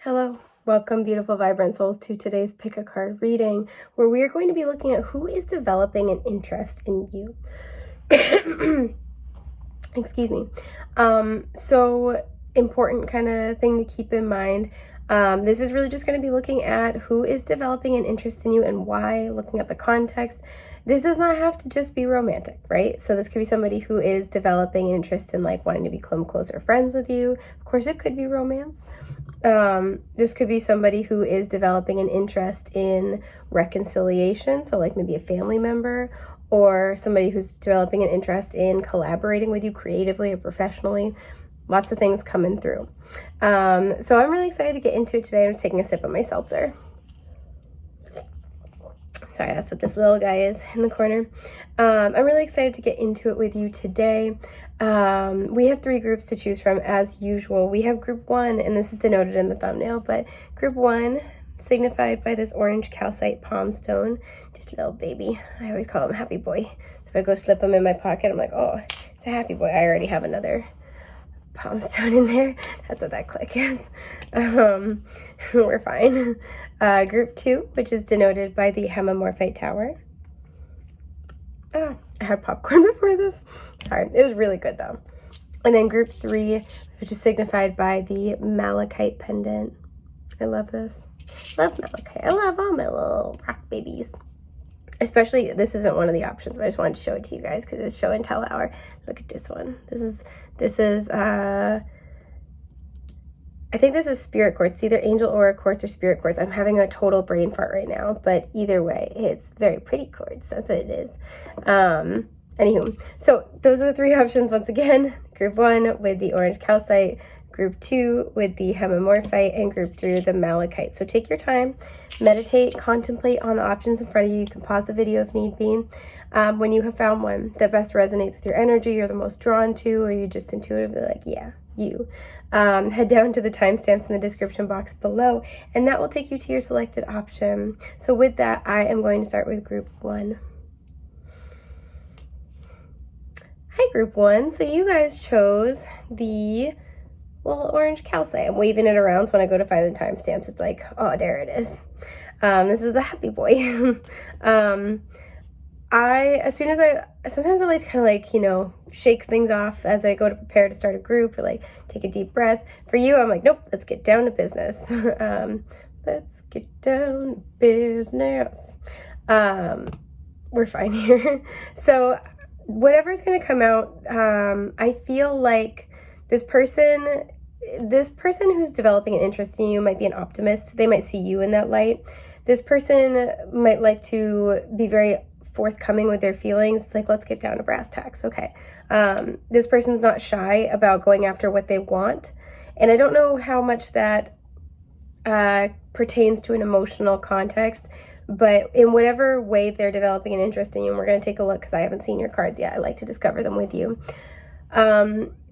Hello, welcome beautiful vibrant souls to today's pick a card reading, where we are going to be looking at who is developing an interest in you. Excuse me. So important kind of thing to keep in mind. This is really just going to be looking at who is developing an interest in you and why, looking at the context. This does not have to just be romantic, right? So this could be somebody who is developing an interest in like wanting to become closer friends with you. Of course, it could be romance. This could be somebody who is developing an interest in reconciliation, so like maybe a family member, or somebody who's developing an interest in collaborating with you creatively or professionally. Lots of things coming through. So I'm really excited to get into it today. I'm just taking a sip of my seltzer. Sorry, that's what this little guy is in the corner. I'm really excited to get into it with you today. We have 3 groups to choose from as usual. We have group 1, and this is denoted in the thumbnail, but group 1 signified by this orange calcite palm stone, just a little baby. I always call him Happy Boy. So if I go slip him in my pocket, I'm like, oh, it's a Happy Boy. I already have another palm stone in there. That's what that click is. We're fine. Group 2, which is denoted by the hemimorphite tower. I had popcorn before this. Sorry, it was really good though. And then group 3, which is signified by the malachite pendant. I love this. Love malachite. I love all my little rock babies. Especially, this isn't one of the options, but I just wanted to show it to you guys because it's show and tell hour. Look at this one. This is I think this is spirit quartz. It's either angel aura quartz or spirit quartz. I'm having a total brain fart right now, but either way, it's very pretty quartz. That's what it is. Anywho, so those are the 3 options once again. Group 1 with the orange calcite, group 2 with the hemimorphite, and group 3 with the malachite. So take your time, meditate, contemplate on the options in front of you. You can pause the video if need be. When you have found one that best resonates with your energy, you're the most drawn to, or you're just intuitively like, yeah, you. Head down to the timestamps in the description box below, and that will take you to your selected option. So with that, I am going to start with group 1. Hi, group 1. So you guys chose the little orange calcite. I'm waving it around, so when I go to find the timestamps, it's like, oh, there it is. This is the Happy Boy. Sometimes I like to kind of like, shake things off as I go to prepare to start a group or like take a deep breath. For you, I'm like, nope, let's get down to business. Let's get down to business. We're fine here. So whatever's going to come out, I feel like this person who's developing an interest in you might be an optimist. They might see you in that light. This person might like to be very forthcoming with their feelings. It's like, let's get down to brass tacks. Okay. This person's not shy about going after what they want. And I don't know how much that pertains to an emotional context, but in whatever way they're developing an interest in you, and we're going to take a look because I haven't seen your cards yet. I like to discover them with you.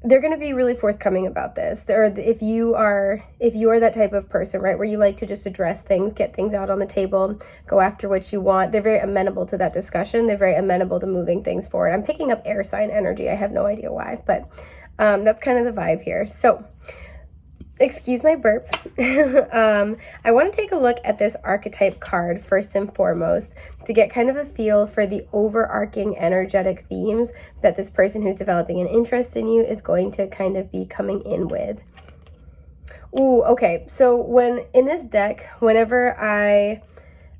They're going to be really forthcoming about this. Or if you are that type of person, right, where you like to just address things, get things out on the table, go after what you want, they're very amenable to that discussion. They're very amenable to moving things forward. I'm picking up air sign energy. I have no idea why, but that's kind of the vibe here. So excuse my burp. I want to take a look at this archetype card first and foremost to get kind of a feel for the overarching energetic themes that this person who's developing an interest in you is going to kind of be coming in with. Ooh, okay. So when in this deck, whenever I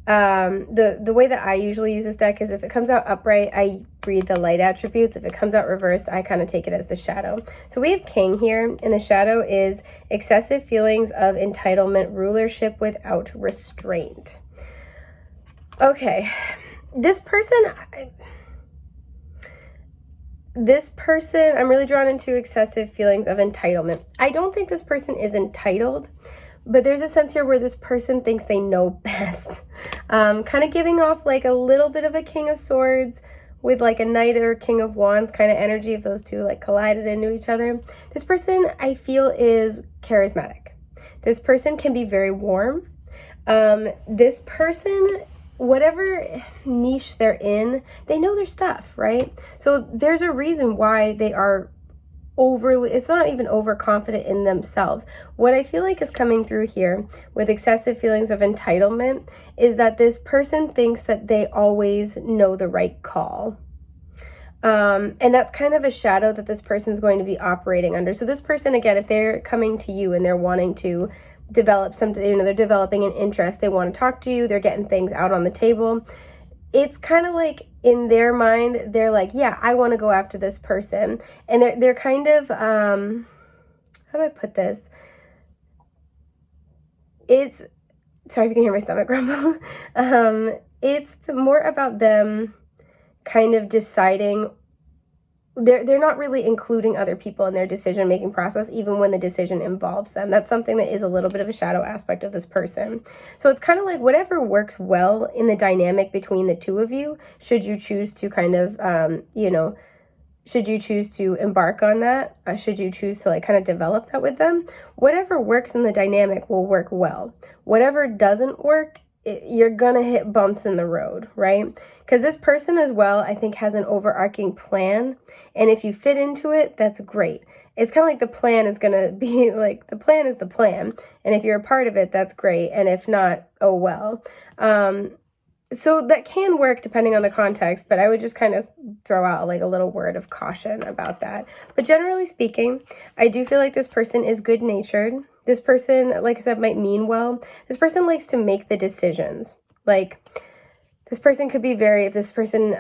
the way that I usually use this deck is if it comes out upright, I read the light attributes. If it comes out reversed, I kind of take it as the shadow. So we have King here, and the shadow is excessive feelings of entitlement, rulership without restraint. Okay, this person, I'm really drawn into excessive feelings of entitlement. I don't think this person is entitled, but there's a sense here where this person thinks they know best. Kind of giving off like a little bit of a King of Swords with like a Knight or King of Wands kind of energy if those two like collided into each other. This person I feel is charismatic. This person can be very warm. This person, whatever niche they're in, they know their stuff, right? So there's a reason why they are it's not even overconfident in themselves. What I feel like is coming through here with excessive feelings of entitlement is that this person thinks that they always know the right call. And that's kind of a shadow that this person's going to be operating under. So this person, again, if they're coming to you and they're wanting to develop something, they're developing an interest, they want to talk to you, they're getting things out on the table. It's kind of like in their mind, they're like, yeah, I want to go after this person. And they're kind of, how do I put this? It's, sorry if you can hear my stomach grumble. It's more about them kind of deciding, they're not really including other people in their decision-making process, even when the decision involves them. That's something that is a little bit of a shadow aspect of this person. So it's kind of like whatever works well in the dynamic between the two of you, should you choose to kind of, should you choose to embark on that, should you choose to like kind of develop that with them, whatever works in the dynamic will work well. Whatever doesn't work, you're gonna hit bumps in the road, right? Because this person as well, I think, has an overarching plan, and if you fit into it, that's great. It's kind of like the plan is gonna be like, the plan is the plan, and if you're a part of it, that's great, and if not, oh well. So that can work depending on the context, but I would just kind of throw out like a little word of caution about that. But generally speaking, I do feel like this person is good-natured. This person, like I said, might mean well. This person likes to make the decisions. Like, this person could be if this person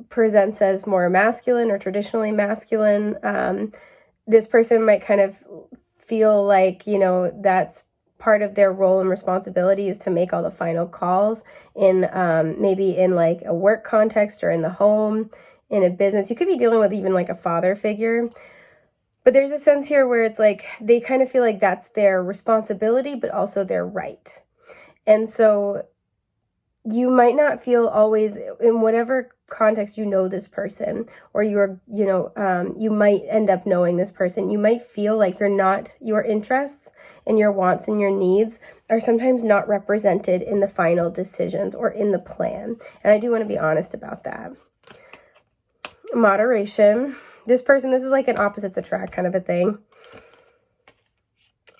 presents as more masculine or traditionally masculine, this person might kind of feel like, that's part of their role and responsibility is to make all the final calls in maybe in like a work context or in the home, in a business. You could be dealing with even like a father figure. But there's a sense here where it's like they kind of feel like that's their responsibility, but also their right. And so you might not feel always, in whatever context this person, or you might end up knowing this person, you might feel like your interests and your wants and your needs are sometimes not represented in the final decisions or in the plan. And I do want to be honest about that. Moderation. This is like an opposites attract kind of a thing.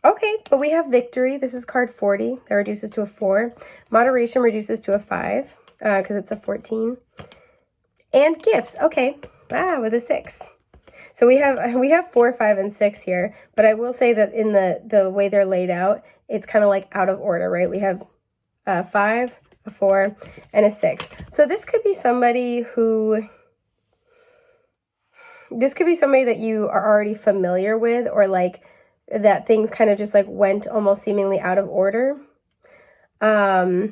Okay, but we have victory. This is card 40. That reduces to a 4. Moderation reduces to a 5 because it's a 14. And gifts. Okay, with a 6. So we have 4, 5, and 6 here. But I will say that in the way they're laid out, it's kind of like out of order, right? We have a 5, a 4, and a 6. So this could be somebody that you are already familiar with, or like that things kind of just like went almost seemingly out of order. But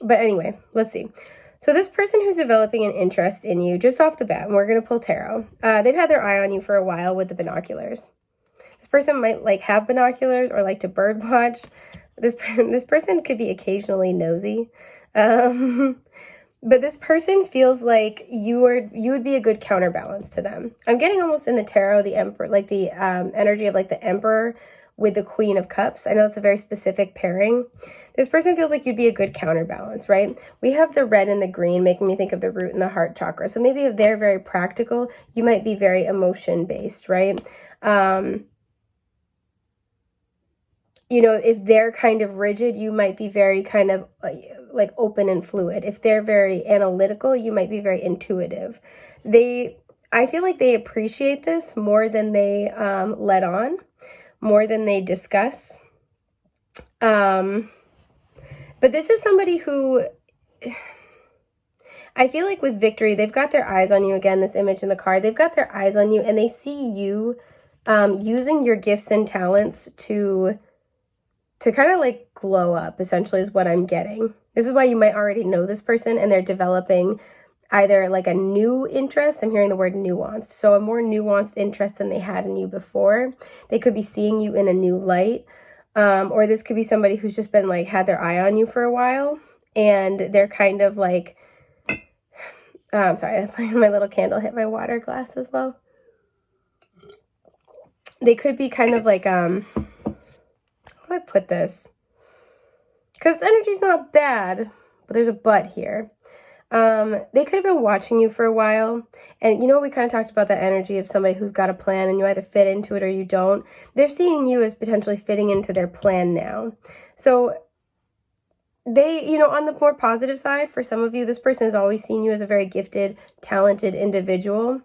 anyway, let's see. So this person who's developing an interest in you, just off the bat, and we're going to pull tarot, they've had their eye on you for a while with the binoculars. This person might like have binoculars or like to bird watch. This person could be occasionally nosy. But this person feels like you would be a good counterbalance to them. I'm getting almost in the tarot, the Emperor, like the energy of like the Emperor with the Queen of Cups. I know it's a very specific pairing. This person feels like you'd be a good counterbalance, right? We have the red and the green making me think of the root and the heart chakra. So maybe if they're very practical, you might be very emotion-based, right? If they're kind of rigid, you might be very kind of like open and fluid. If they're very analytical, you might be very intuitive. I feel like they appreciate this more than they let on, more than they discuss. But this is somebody who, I feel like with victory, they've got their eyes on you. Again, this image in the card, they've got their eyes on you, and they see you using your gifts and talents to kind of like glow up, essentially, is what I'm getting. This is why you might already know this person and they're developing either like a new interest. I'm hearing the word nuanced. So a more nuanced interest than they had in you before. They could be seeing you in a new light. Or this could be somebody who's just been like had their eye on you for a while, and they're kind of like, sorry, my little candle hit my water glass as well. They could be kind of like, how do I put this? Because energy's not bad, but there's a but here. They could have been watching you for a while. And you know, we kind of talked about that energy of somebody who's got a plan and you either fit into it or you don't. They're seeing you as potentially fitting into their plan now. So they, you know, on the more positive side, for some of you, this person has always seen you as a very gifted, talented individual.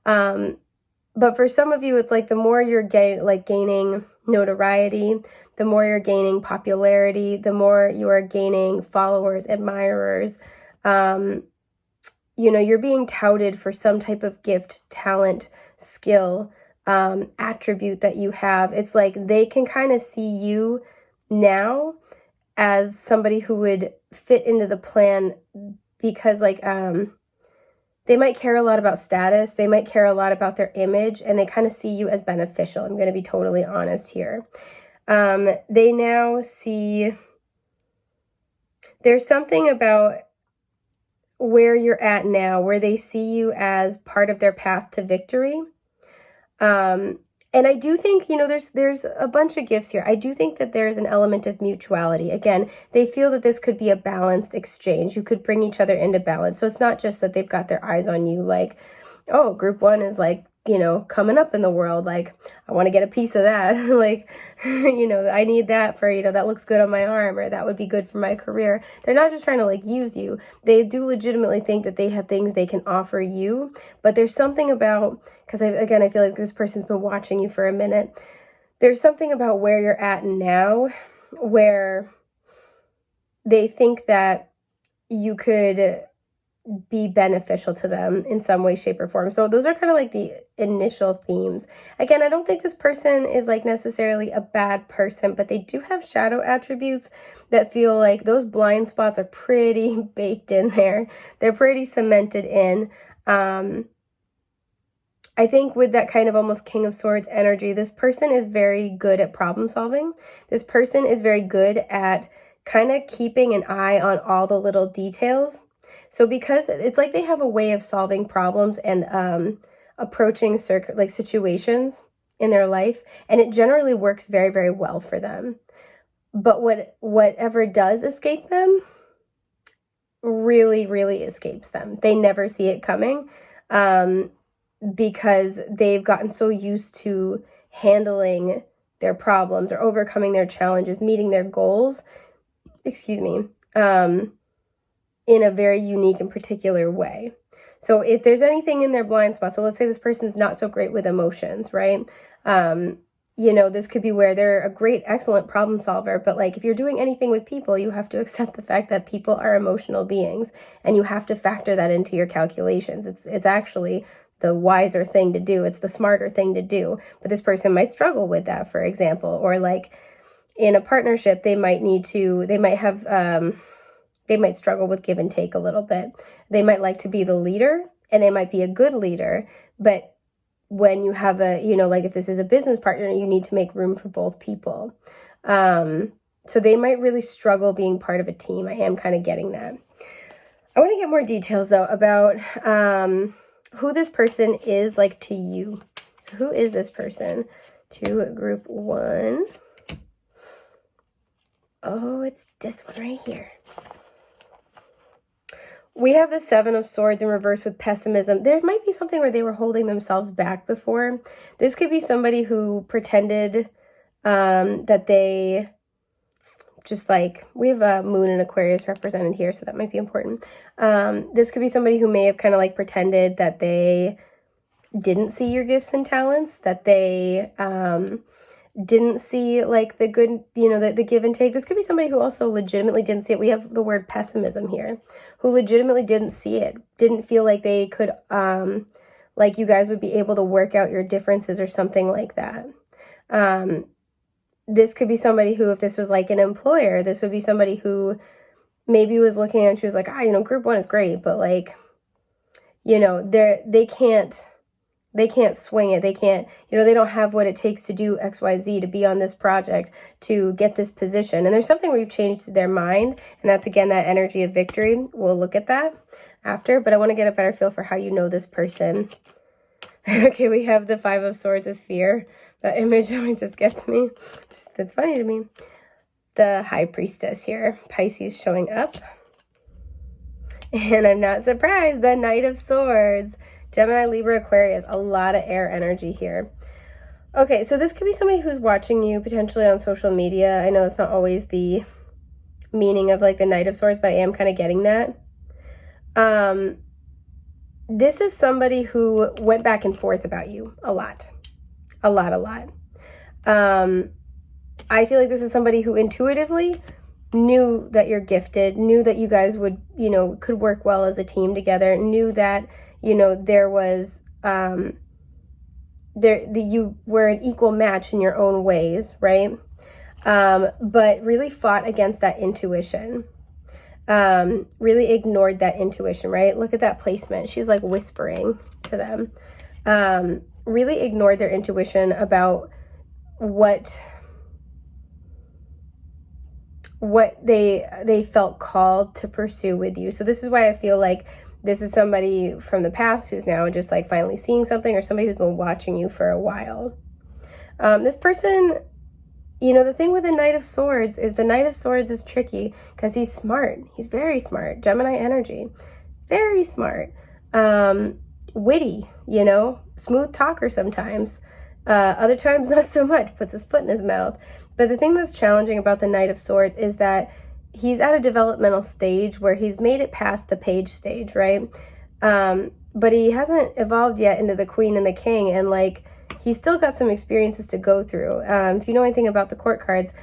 But for some of you, it's like the more you're gaining notoriety, the more you're gaining popularity, the more you are gaining followers, admirers, you know, you're being touted for some type of gift, talent, skill, attribute that you have. It's like they can kind of see you now as somebody who would fit into the plan because like, they might care a lot about status. They might care a lot about their image, and they kind of see you as beneficial. I'm going to be totally honest here. They now see there's something about where you're at now, where they see you as part of their path to victory. And I do think, you know, there's a bunch of gifts here. I do think that there's an element of mutuality. Again, they feel that this could be a balanced exchange. You could bring each other into balance. So it's not just that they've got their eyes on you like, oh, group one is like, you know, coming up in the world. Like, I want to get a piece of that. Like, you know, I need that for, you know, that looks good on my arm, or that would be good for my career. They're not just trying to like use you. They do legitimately think that they have things they can offer you. But there's something about, because again, I feel like this person's been watching you for a minute. There's something about where you're at now where they think that you could be beneficial to them in some way, shape, or form. So those are kind of like the initial themes. Again, I don't think this person is like necessarily a bad person, but they do have shadow attributes that feel like those blind spots are pretty baked in there. They're pretty cemented in. I think with that kind of almost King of Swords energy, this person is very good at problem solving. This person is very good at kind of keeping an eye on all the little details. So because it's like they have a way of solving problems and approaching situations in their life, and it generally works very, very well for them. But whatever does escape them really, really escapes them. They never see it coming because they've gotten so used to handling their problems or overcoming their challenges, meeting their goals, in a very unique and particular way. So if there's anything in their blind spot, so let's say this person's not so great with emotions, right? You know, this could be where they're a great, excellent problem solver, but like if you're doing anything with people, you have to accept the fact that people are emotional beings, and you have to factor that into your calculations. It's actually the wiser thing to do. It's the smarter thing to do. But this person might struggle with that, for example, or like in a partnership, they might struggle with give and take a little bit. They might like to be the leader, and they might be a good leader, but when you have like if this is a business partner, you need to make room for both people. So they might really struggle being part of a team. I am kind of getting that. I want to get more details though about who this person is like to you. So who is this person to group one? Oh, it's this one right here. We have the Seven of Swords in reverse with pessimism. There might be something where they were holding themselves back before. This could be somebody who pretended that they just like, we have a moon in Aquarius represented here, so that might be important. This could be somebody who may have kind of like pretended that they didn't see your gifts and talents, that they didn't see like the good, the give and take. This could be somebody who also legitimately didn't see it. We have the word pessimism here, who legitimately didn't see it, didn't feel like they could, like you guys would be able to work out your differences or something like that. This could be somebody who, if this was like an employer, this would be somebody who maybe was looking at, she was like, group one is great, but like, they can't swing it. They can't, they don't have what it takes to do XYZ, to be on this project, to get this position. And there's something where you've changed their mind. And that's, again, that energy of victory. We'll look at that after, but I want to get a better feel for how you know this person. Okay, we have the Five of Swords with fear. That image just gets me. That's funny to me. The High Priestess here, Pisces showing up. And I'm not surprised, the Knight of Swords. Gemini, Libra, Aquarius, a lot of air energy here. Okay, so this could be somebody who's watching you potentially on social media. I know it's not always the meaning of like the Knight of Swords, but I am kind of getting that. This is somebody who went back and forth about you a lot. I feel like this is somebody who intuitively knew that you're gifted, knew that you guys would, you know, could work well as a team together, knew that, you know, there was, you were an equal match in your own ways, right? But really fought against that intuition. Really ignored that intuition, right? Look at that placement. She's like whispering to them. Really ignored their intuition about what they felt called to pursue with you. So this is why I feel like this is somebody from the past who's now just like finally seeing something, or somebody who's been watching you for a while. This person, you know, the thing with the Knight of Swords is the Knight of Swords is tricky because he's smart. He's very smart. Gemini energy. Very smart. Witty, you know, smooth talker sometimes. Other times not so much, puts his foot in his mouth. But the thing that's challenging about the Knight of Swords is that he's at a developmental stage where he's made it past the page stage, right? But he hasn't evolved yet into the Queen and the King, and like he's still got some experiences to go through. If you know anything about the court cards,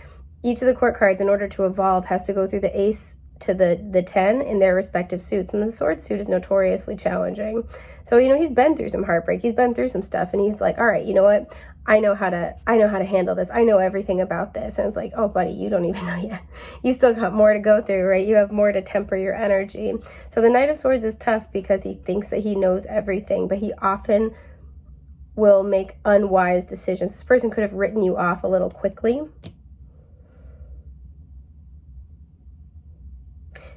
each of the court cards, in order to evolve, has to go through the Ace to the 10 in their respective suits, and the Sword suit is notoriously challenging. So, you know, he's been through some heartbreak, he's been through some stuff, and he's like, all right, you know what? I know how to handle this. I know everything about this. And it's like, oh, buddy, you don't even know yet. You still got more to go through, right? You have more to temper your energy. So the Knight of Swords is tough because he thinks that he knows everything, but he often will make unwise decisions. This person could have written you off a little quickly.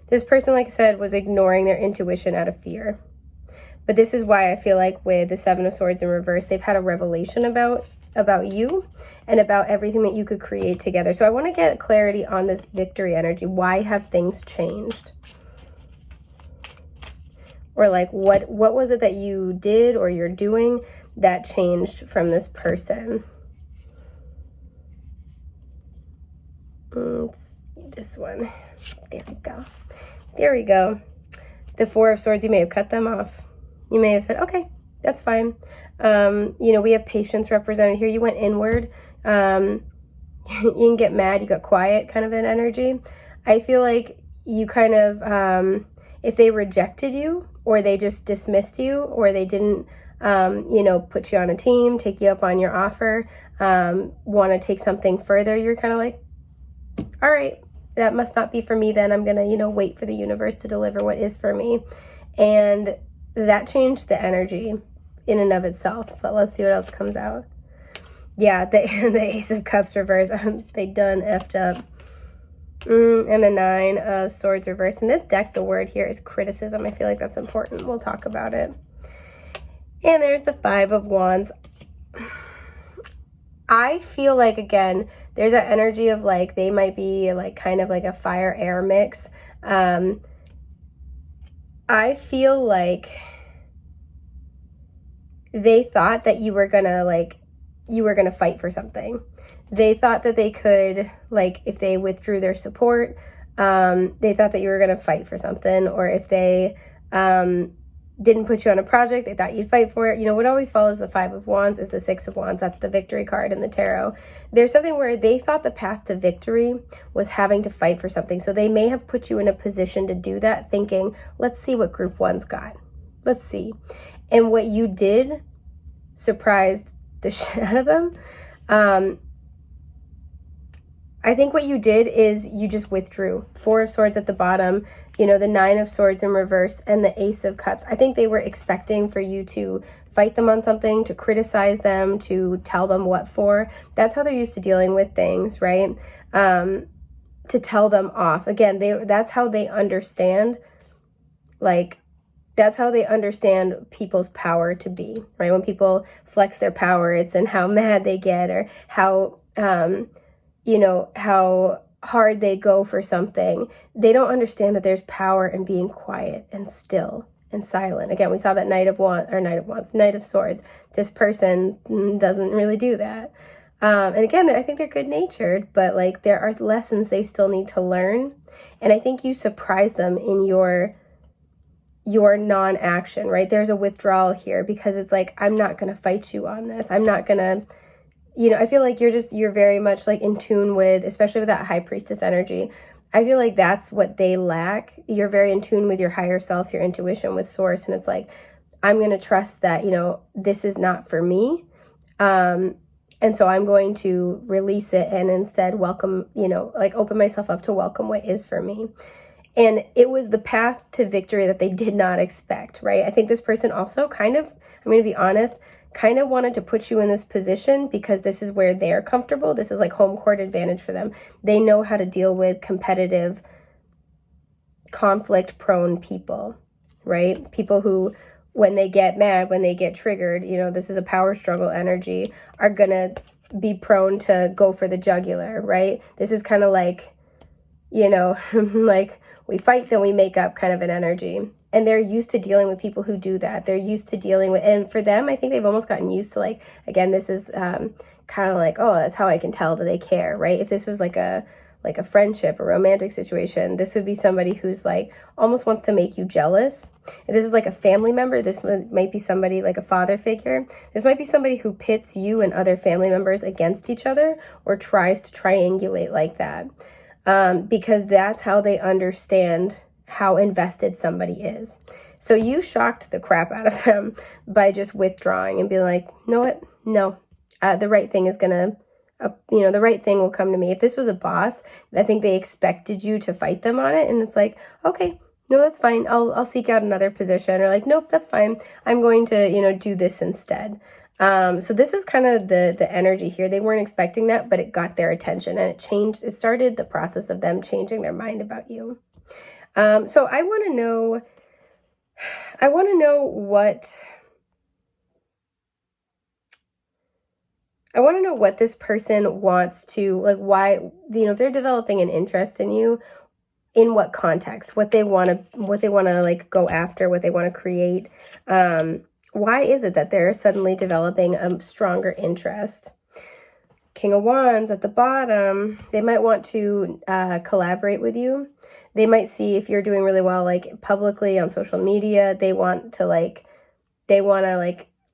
This person, like I said, was ignoring their intuition out of fear. But this is why I feel like with the Seven of Swords in reverse, they've had a revelation about you and about everything that you could create together. So I want to get clarity on this victory energy. Why have things changed? Or like what was it that you did or you're doing that changed from this person? This one. There we go. There we go. The Four of Swords, you may have cut them off. You may have said, okay, that's fine. You know, we have patience represented here. You went inward. You can get mad. You got quiet kind of an energy. I feel like you kind of, if they rejected you or they just dismissed you or they didn't, you know, put you on a team, take you up on your offer, want to take something further, you're kind of like, all right, that must not be for me then. I'm going to, you know, wait for the universe to deliver what is for me. And that changed the energy in and of itself. But let's see what else comes out. Yeah, the Ace of Cups reverse. They done effed up. And the Nine of Swords reverse. In this deck, the word here is criticism. I feel like that's important. We'll talk about it. And there's the Five of Wands. I feel like, again, there's an energy of like they might be like kind of like a fire-air mix. I feel like they thought that you were gonna fight for something. They thought that they could, like, if they withdrew their support, they thought that you were gonna fight for something, or if they didn't put you on a project, they thought you'd fight for it. You know, what always follows the Five of Wands is the Six of Wands. That's the victory card in the tarot. There's something where they thought the path to victory was having to fight for something. So they may have put you in a position to do that, thinking, let's see what group one's got. Let's see. And what you did surprised the shit out of them. I think what you did is you just withdrew. Four of Swords at the bottom, you know, the Nine of Swords in reverse, and the Ace of Cups. I think they were expecting for you to fight them on something, to criticize them, to tell them what for. That's how they're used to dealing with things, right? To tell them off. Again, that's how they understand, like, that's how they understand people's power to be, right? When people flex their power, it's in how mad they get or how, you know, how hard they go for something, they don't understand that there's power in being quiet and still and silent. Again, we saw that Knight of Swords. This person doesn't really do that. And again, I think they're good-natured, but like there are lessons they still need to learn. And I think you surprise them in your non-action, right? There's a withdrawal here because it's like, I'm not going to fight you on this. I'm not going to, I feel like you're very much like in tune with, especially with that high priestess energy. I feel like that's what they lack. You're very in tune with your higher self, your intuition, with source. And it's like, I'm going to trust that, this is not for me. And so I'm going to release it and instead welcome, open myself up to welcome what is for me. And it was the path to victory that they did not expect, right? I think this person also I'm going to be honest, kind of wanted to put you in this position because this is where they're comfortable. This is like home court advantage for them. They know how to deal with competitive, conflict-prone people, right? People who, when they get mad, when they get triggered, this is a power struggle energy, are going to be prone to go for the jugular, right? This is kind of like, like we fight, then we make up kind of an energy. And they're used to dealing with people who do that. They're used to dealing with, and for them, I think they've almost gotten used to like, again, this is kind of like, oh, that's how I can tell that they care, right? If this was like a friendship, a romantic situation, this would be somebody who's like almost wants to make you jealous. If this is like a family member, this might be somebody like a father figure. This might be somebody who pits you and other family members against each other or tries to triangulate like that. Because that's how they understand how invested somebody is. So you shocked the crap out of them by just withdrawing and being like, you know what? No, the right thing is gonna, the right thing will come to me. If this was a boss, I think they expected you to fight them on it. And it's like, okay, no, that's fine. I'll seek out another position, or like, nope, that's fine. I'm going to, do this instead. So this is kind of the energy here. They weren't expecting that, but it got their attention and it started the process of them changing their mind about you. So I want to know what this person wants to, like, why, if they're developing an interest in you, in what context, what they want to like go after, what they want to create. Why is it that they're suddenly developing a stronger interest? King of Wands at the bottom, they might want to collaborate with you. They might see if you're doing really well, like publicly on social media. They want to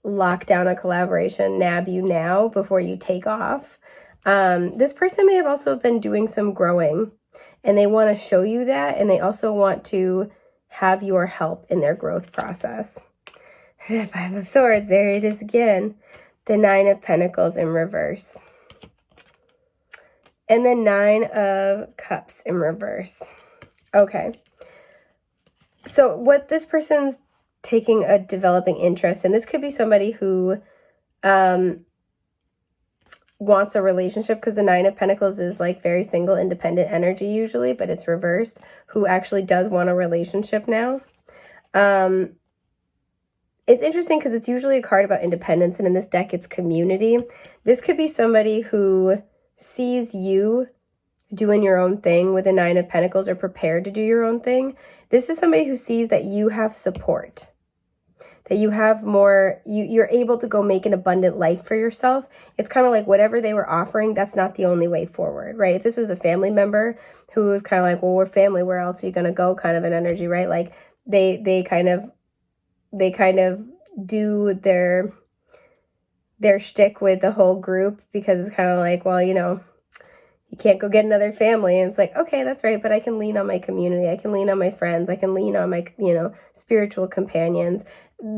lock down a collaboration, nab you now before you take off. This person may have also been doing some growing, and they want to show you that, and they also want to have your help in their growth process. The Five of Swords, there it is again. The Nine of Pentacles in reverse. And the Nine of Cups in reverse. Okay. So what this person's taking a developing interest in, this could be somebody who wants a relationship, because the Nine of Pentacles is like very single, independent energy usually, but it's reversed, who actually does want a relationship now. It's interesting because it's usually a card about independence, and in this deck, it's community. This could be somebody who sees you doing your own thing with the Nine of Pentacles, or prepared to do your own thing. This is somebody who sees that you have support, that you have more, you're able to go make an abundant life for yourself. It's kind of like whatever they were offering, that's not the only way forward, right? If this was a family member who was kind of like, well, we're family, where else are you going to go, kind of an energy, right? Like they kind of do their shtick with the whole group, because it's kind of like, well, you can't go get another family. And it's like, okay, that's right, but I can lean on my community. I can lean on my friends. I can lean on my, spiritual companions.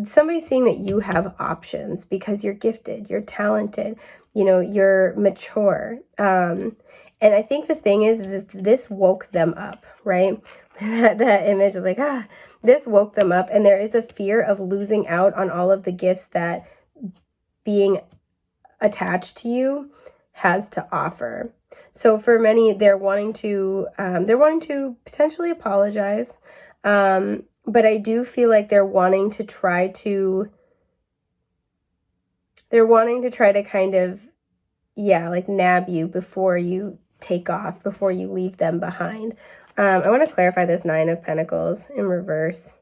Somebody's seeing that you have options because you're gifted, you're talented, you're mature. And I think the thing is this woke them up, right? that image of like, this woke them up. And there is a fear of losing out on all of the gifts that being attached to you has to offer. So for many, they're wanting to potentially apologize. But I do feel like they're wanting to try to kind of, like nab you before you take off, before you leave them behind. I want to clarify this Nine of Pentacles in reverse.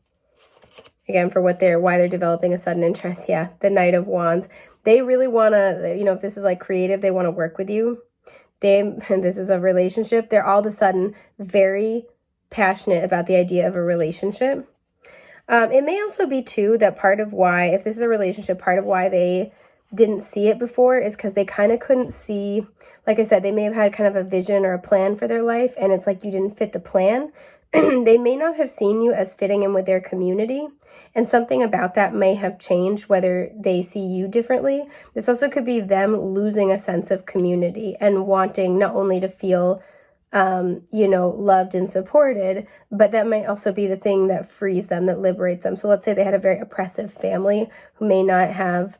Again, for why they're developing a sudden interest. Yeah, the Knight of Wands. They really want to, if this is like creative, they want to work with you. This is a relationship. They're all of a sudden very passionate about the idea of a relationship. It may also be too that part of why, if this is a relationship, part of why they didn't see it before is because they kind of couldn't see, like I said, they may have had kind of a vision or a plan for their life, and it's like you didn't fit the plan. They may not have seen you as fitting in with their community, and something about that may have changed, whether they see you differently. This also could be them losing a sense of community and wanting not only to feel loved and supported, but that might also be the thing that frees them, that liberates them. So let's say they had a very oppressive family who may not have,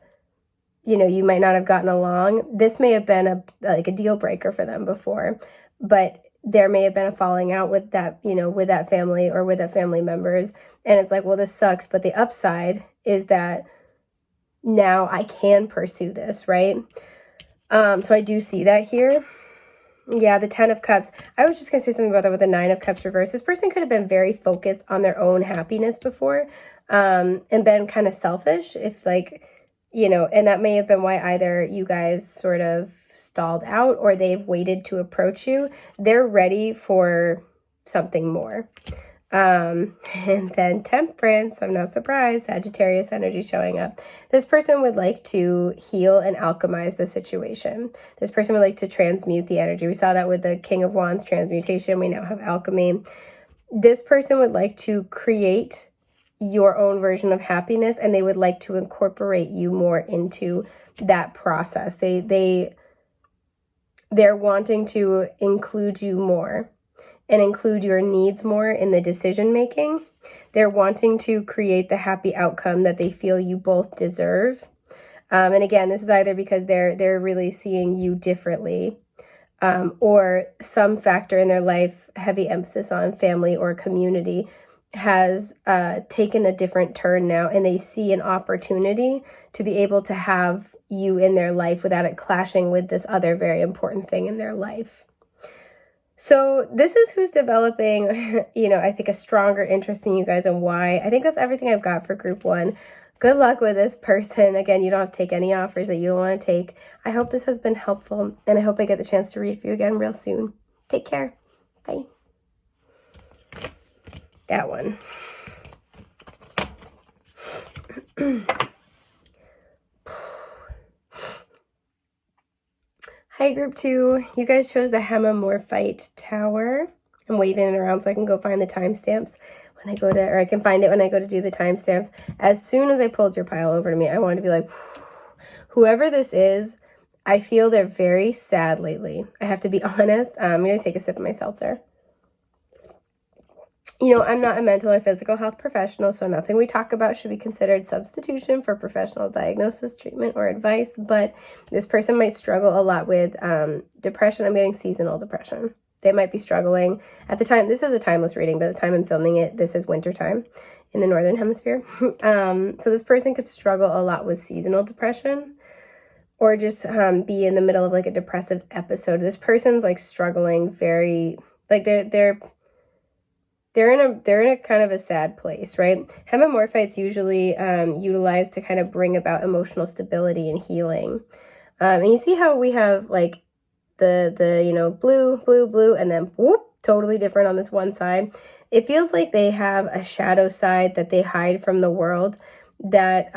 you might not have gotten along. This may have been a deal breaker for them before, but there may have been a falling out with that, with that family or with that family members. And it's like, well, this sucks. But the upside is that now I can pursue this, right? So I do see that here. Yeah, the Ten of Cups. I was just going to say something about that with the Nine of Cups reverse. This person could have been very focused on their own happiness before, and been kind of selfish, and that may have been why either you guys sort of stalled out or they've waited to approach you. They're ready for something more. And then Temperance, I'm not surprised, Sagittarius energy showing up. This person would like to heal and alchemize the situation. This person would like to transmute the energy. We saw that with the King of Wands transmutation. We now have alchemy. This person would like to create your own version of happiness, and they would like to incorporate you more into that process. They're wanting to include you more and include your needs more in the decision making. They're wanting to create the happy outcome that they feel you both deserve. And again, this is either because they're really seeing you differently, or some factor in their life, heavy emphasis on family or community, has taken a different turn now, and they see an opportunity to be able to have you in their life without it clashing with this other very important thing in their life. So this is who's developing, I think a stronger interest in you guys, and why. I think that's everything I've got for group one. Good luck with this person. Again, you don't have to take any offers that you don't want to take. I hope this has been helpful, and I hope I get the chance to read for you again real soon. Take care. Bye. That one. Hi, group two. You guys chose the Hemimorphite Tower. I'm waving it around so I can go find the timestamps when I go to, or I can find it when I go to do the timestamps. As soon as I pulled your pile over to me, I wanted to be like, whoever this is, I feel they're very sad lately. I have to be honest. I'm going to take a sip of my seltzer. I'm not a mental or physical health professional, so nothing we talk about should be considered substitution for professional diagnosis, treatment, or advice, but this person might struggle a lot with depression. I'm getting seasonal depression. They might be struggling. At the time, this is a timeless reading, but at the time I'm filming it, this is winter time in the Northern Hemisphere. So this person could struggle a lot with seasonal depression, or just be in the middle of like a depressive episode. This person's like struggling very, like they're in a kind of a sad place, right? Hemimorphites usually utilized to kind of bring about emotional stability and healing. And you see how we have like the blue, blue, blue, and then whoop, totally different on this one side. It feels like they have a shadow side that they hide from the world that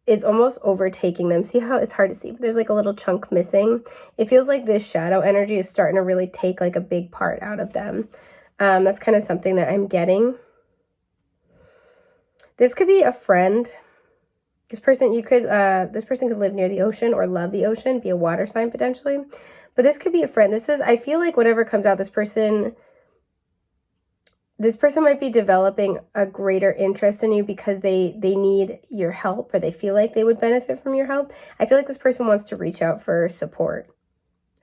is almost overtaking them. See how it's hard to see, but there's like a little chunk missing. It feels like this shadow energy is starting to really take like a big part out of them. That's kind of something that I'm getting. This could be a friend. This person could live near the ocean or love the ocean, be a water sign potentially. But this could be a friend. I feel like whatever comes out, this person might be developing a greater interest in you because they need your help, or they feel like they would benefit from your help. I feel like this person wants to reach out for support.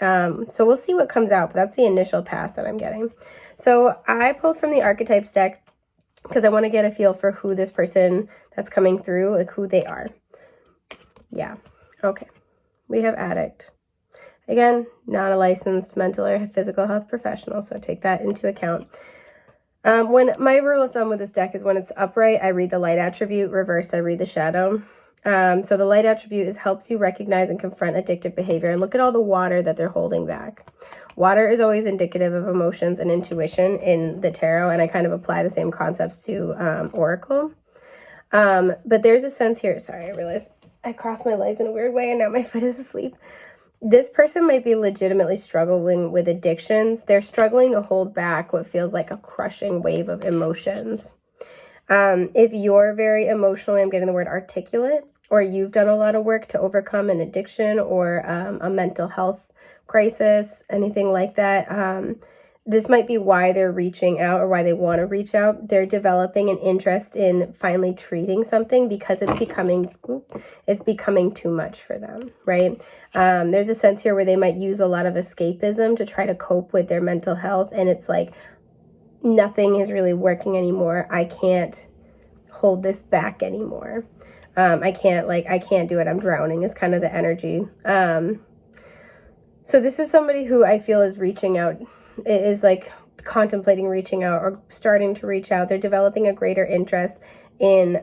So we'll see what comes out, but that's the initial pass that I'm getting. So I pulled from the Archetypes deck because I want to get a feel for who this person that's coming through, like who they are. Yeah. Okay. We have Addict. Again, not a licensed mental or physical health professional, so take that into account. When my rule of thumb with this deck is when it's upright, I read the light attribute, reversed, I read the shadow. So the light attribute helps you recognize and confront addictive behavior, and look at all the water that they're holding back. Water is always indicative of emotions and intuition in the tarot, and I kind of apply the same concepts to Oracle. But there's a sense here, sorry, I realized I crossed my legs in a weird way and now my foot is asleep. This person might be legitimately struggling with addictions. They're struggling to hold back what feels like a crushing wave of emotions. If you're very emotionally, I'm getting the word articulate, or you've done a lot of work to overcome an addiction or a mental health crisis, anything like that, this might be why they're reaching out or why they want to reach out. They're developing an interest in finally treating something because it's becoming too much for them, right? There's a sense here where they might use a lot of escapism to try to cope with their mental health, and it's like nothing is really working anymore. I can't hold this back anymore. I can't do it. I'm drowning is kind of the energy. So this is somebody who I feel is reaching out, is like contemplating reaching out or starting to reach out. They're developing a greater interest in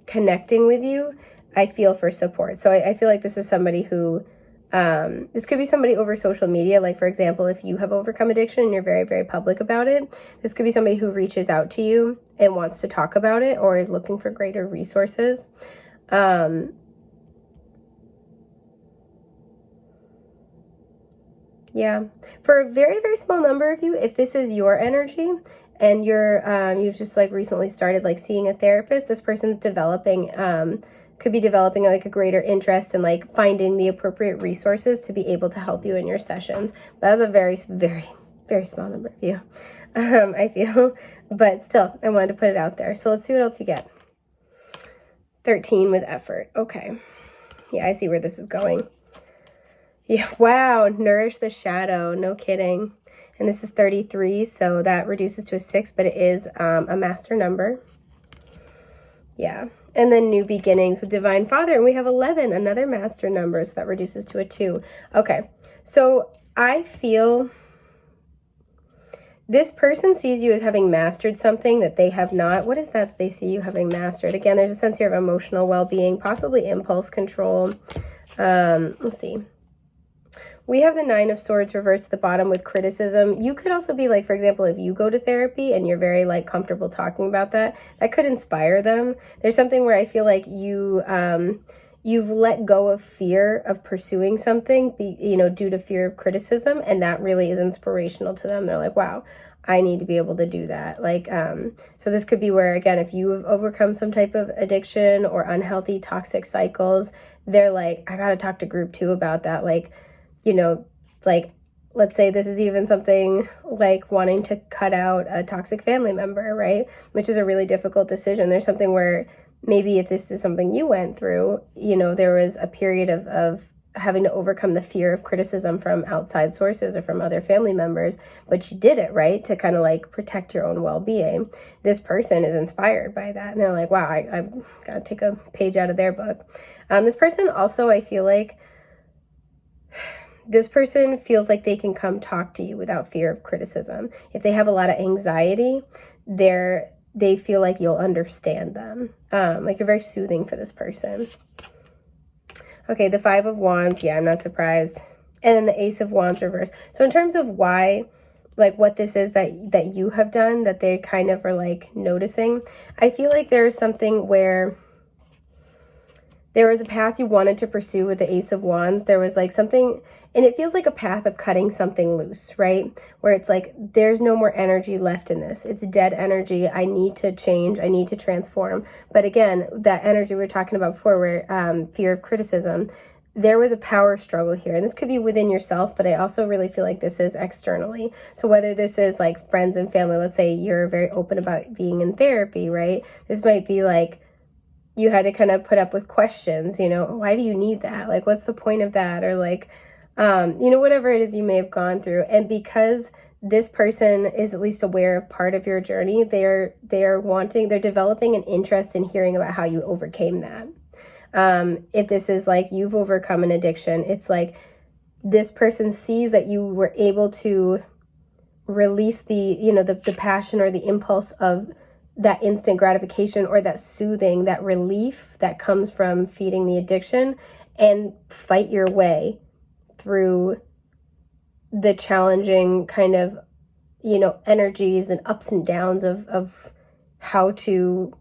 connecting with you, I feel, for support. So I feel like this is somebody who, this could be somebody over social media. Like, for example, if you have overcome addiction and you're very, very public about it, this could be somebody who reaches out to you and wants to talk about it or is looking for greater resources. Yeah, for a very, very small number of you, if this is your energy and you've just like recently started like seeing a therapist, this person's developing, could be developing like a greater interest in like finding the appropriate resources to be able to help you in your sessions. That's a very, very, very small number of you, I feel, but still, I wanted to put it out there. So let's see what else you get. 13 with effort. Okay. Yeah, I see where this is going. Yeah, wow, nourish the shadow, no kidding. And this is 33, so that reduces to a 6, but it is a master number. Yeah, and then new beginnings with Divine Father, and we have 11, another master number, so that reduces to a 2. Okay, so I feel this person sees you as having mastered something that they have not. What is that they see you having mastered? Again, there's a sense here of emotional well-being, possibly impulse control. Let's see. We have the 9 of Swords reversed at the bottom with criticism. You could also be like, for example, if you go to therapy and you're very like comfortable talking about that, that could inspire them. There's something where I feel like you've let go of fear of pursuing something, due to fear of criticism, and that really is inspirational to them. They're like, wow, I need to be able to do that. Like, so this could be where, again, if you have overcome some type of addiction or unhealthy toxic cycles, they're like, I gotta talk to group 2 about that. Like, like, let's say this is even something like wanting to cut out a toxic family member, right? Which is a really difficult decision. There's something where maybe if this is something you went through, there was a period of having to overcome the fear of criticism from outside sources or from other family members, but you did it, right? To kind of like protect your own well-being. This person is inspired by that. And they're like, wow, I've got to take a page out of their book. This person also, I feel like, this person feels like they can come talk to you without fear of criticism. If they have a lot of anxiety, they feel like you'll understand them. Like you're very soothing for this person. Okay, the 5 of Wands. Yeah, I'm not surprised. And then the Ace of Wands reversed. So in terms of why, like what this is that you have done, that they kind of are like noticing, I feel like there is something where there was a path you wanted to pursue with the Ace of Wands. There was like something, and it feels like a path of cutting something loose, right? Where it's like, there's no more energy left in this. It's dead energy. I need to change. I need to transform. But again, that energy we were talking about before, where fear of criticism, there was a power struggle here. And this could be within yourself, but I also really feel like this is externally. So whether this is like friends and family, let's say you're very open about being in therapy, right? This might be like, you had to kind of put up with questions, why do you need that? Like, what's the point of that? Or like, whatever it is you may have gone through. And because this person is at least aware of part of your journey, they're developing an interest in hearing about how you overcame that. If this is like you've overcome an addiction, it's like this person sees that you were able to release the passion or the impulse of that instant gratification or that soothing, that relief that comes from feeding the addiction, and fight your way through the challenging kind of, energies and ups and downs of how to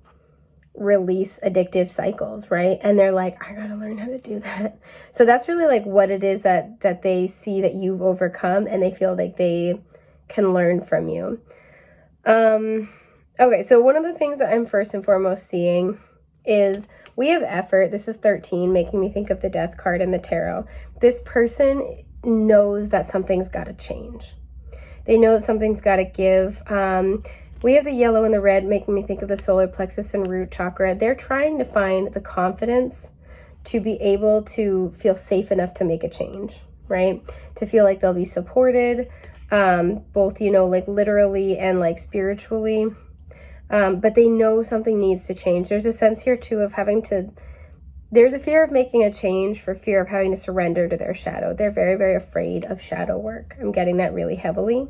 release addictive cycles, right? And they're like, I gotta learn how to do that. So that's really like what it is that they see that you've overcome, and they feel like they can learn from you. Okay, so one of the things that I'm first and foremost seeing is we have effort. This is 13, making me think of the death card in the tarot. This person knows that something's got to change. They know that something's got to give. We have the yellow and the red, making me think of the solar plexus and root chakra. They're trying to find the confidence to be able to feel safe enough to make a change, right? To feel like they'll be supported, both, like literally and like spiritually. But they know something needs to change. There's a sense here too of there's a fear of making a change for fear of having to surrender to their shadow. They're very, very afraid of shadow work. I'm getting that really heavily.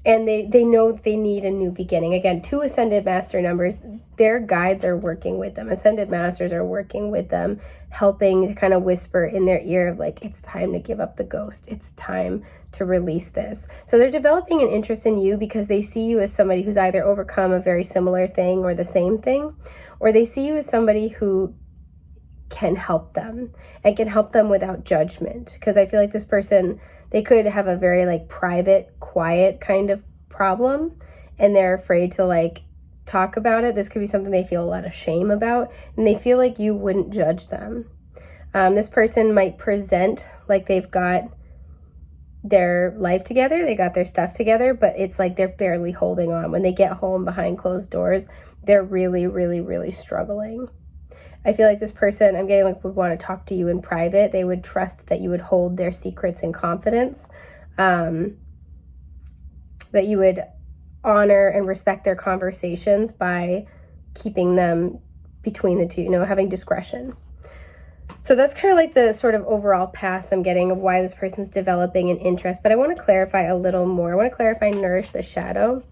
And they know they need a new beginning. Again, 2 Ascended Master numbers, their guides are working with them. Ascended Masters are working with them, helping to kind of whisper in their ear of like, it's time to give up the ghost. It's time to release this. So they're developing an interest in you because they see you as somebody who's either overcome a very similar thing or the same thing, or they see you as somebody who can help them and can help them without judgment. Because I feel like this person, they could have a very like private, quiet kind of problem, and they're afraid to like talk about it. This could be something they feel a lot of shame about, and they feel like you wouldn't judge them. This person might present like they've got their life together, they got their stuff together, but it's like they're barely holding on. When they get home behind closed doors, they're really, really, really struggling. I feel like this person, I'm getting like, would want to talk to you in private. They would trust that you would hold their secrets in confidence, that you would honor and respect their conversations by keeping them between the two, having discretion. So that's kind of like the sort of overall path I'm getting of why this person's developing an interest. But I want to clarify a little more. I want to clarify Nourish the Shadow.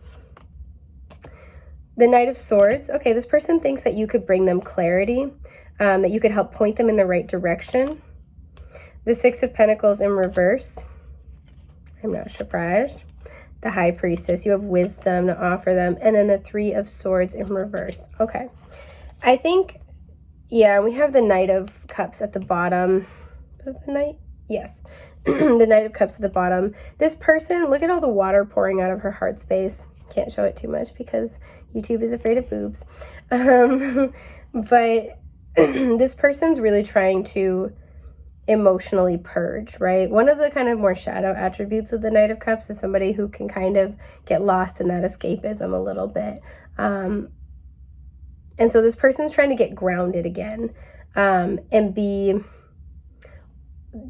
The Knight of Swords. Okay, this person thinks that you could bring them clarity, that you could help point them in the right direction. The Six of Pentacles in reverse. I'm not surprised. The High Priestess. You have wisdom to offer them. And then the Three of Swords in reverse. Okay. I think, yeah, we have the Knight of Cups at the bottom. Is that the Knight? Yes. The Knight of Cups at the bottom. This person, look at all the water pouring out of her heart space. Can't show it too much because YouTube is afraid of boobs. But this person's really trying to emotionally purge, right? One of the kind of more shadow attributes of the Knight of Cups is somebody who can kind of get lost in that escapism a little bit. And so this person's trying to get grounded again,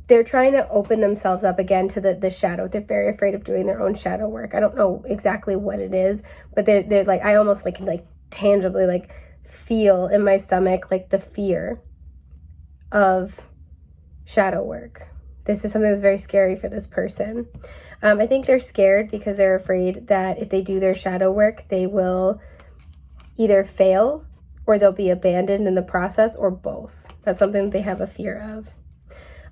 they're trying to open themselves up again to the shadow. They're very afraid of doing their own shadow work. I don't know exactly what it is, but they're like, I almost can tangibly feel in my stomach the fear of shadow work. This is something that's very scary for this person. I think they're scared because they're afraid that if they do their shadow work, they will either fail or they'll be abandoned in the process, or both. That's something that they have a fear of.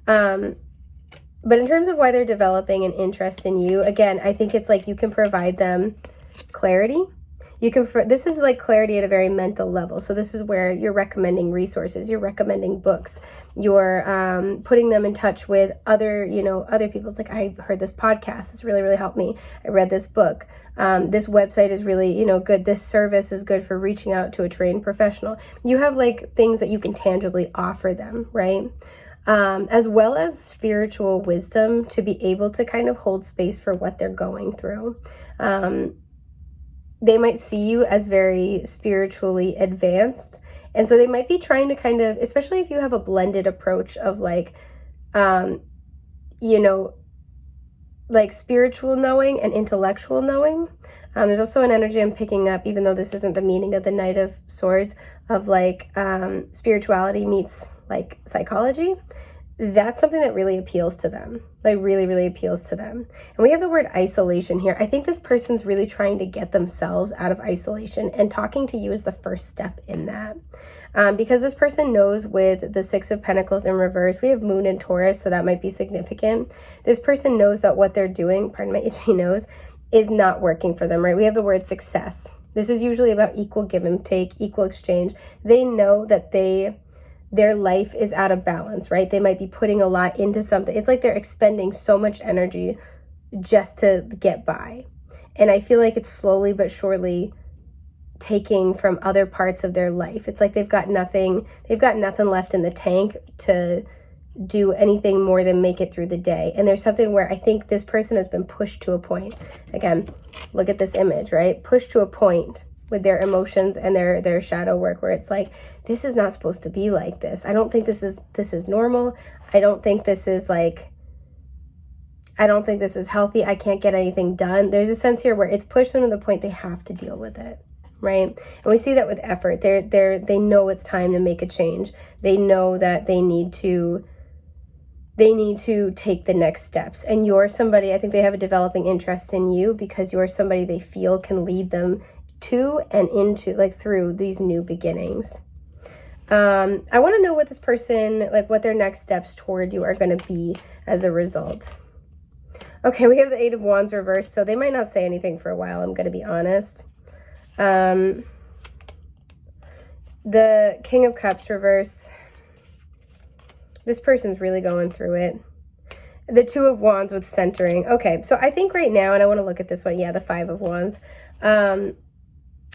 But in terms of why they're developing an interest in you, again, I think it's you can provide them clarity. This is clarity at a very mental level. So this is where you're recommending resources, you're recommending books, you're putting them in touch with other people. It's I heard this podcast, this really, really helped me. I read this book. This website is really, good. This service is good for reaching out to a trained professional. You have things that you can tangibly offer them, right? As well as spiritual wisdom to be able to kind of hold space for what they're going through. They might see you as very spiritually advanced. And so they might be trying to kind of, especially if you have a blended approach of spiritual knowing and intellectual knowing. There's also an energy I'm picking up, even though this isn't the meaning of the Knight of Swords, of like spirituality meets like psychology, that's something that really appeals to them, like really, really appeals to them. And we have the word isolation here. I think this person's really trying to get themselves out of isolation, and talking to you is the first step in that. Because this person knows with the Six of Pentacles in reverse, we have Moon in Taurus, so that might be significant. This person knows that what they're doing, pardon my itchy nose, is not working for them, right? We have the word success. This is usually about equal give and take, equal exchange. They know that their life is out of balance, right? They might be putting a lot into something. It's like they're expending so much energy just to get by. And I feel like it's slowly but surely taking from other parts of their life. It's like they've got nothing left in the tank to do anything more than make it through the day. And there's something where I think this person has been pushed to a point. Again, look at this image, right? Pushed to a point with their emotions and their shadow work, where it's like, this is not supposed to be like this. I don't think this is normal. I don't think this is healthy. I can't get anything done. There's a sense here where it's pushed them to the point they have to deal with it, right? And we see that with effort. They know it's time to make a change. They know that they need to take the next steps. And you're somebody, I think they have a developing interest in you, because you're somebody they feel can lead them to and into, like, through these new beginnings. I want to know what this person, like, what their next steps toward you are going to be as a result. Okay, we have the Eight of Wands reversed, so they might not say anything for a while, I'm going to be honest. The King of Cups reversed. This person's really going through it. The Two of Wands with centering. Okay, so I think right now, and I want to look at this one, yeah, the Five of Wands,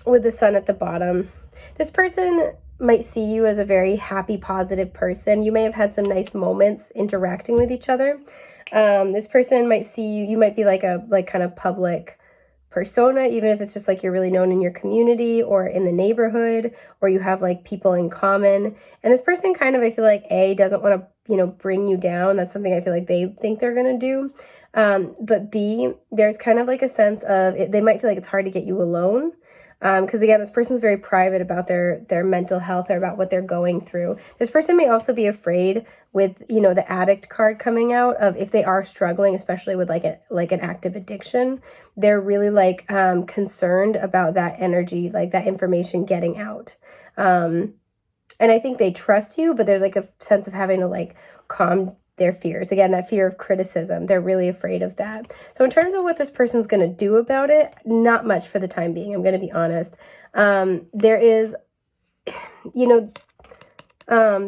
with the Sun at the bottom. This person might see you as a very happy, positive person. You may have had some nice moments interacting with each other. This person might see you, you might be like a kind of public persona, even if it's just like you're really known in your community or in the neighborhood, or you have like people in common. And this person kind of, I feel like, doesn't want to, bring you down. That's something I feel like they think they're going to do. But B, there's kind of like a sense of they might feel like it's hard to get you alone. Because again, this person's very private about their mental health or about what they're going through. This person may also be afraid with, the addict card coming out, of if they are struggling, especially with like an active addiction, they're really concerned about that energy, like that information getting out. And I think they trust you, but there's like a sense of having to calm their fears. Again, that fear of criticism, they're really afraid of that. So in terms of what this person's going to do about it, not much for the time being, I'm going to be honest. There is, the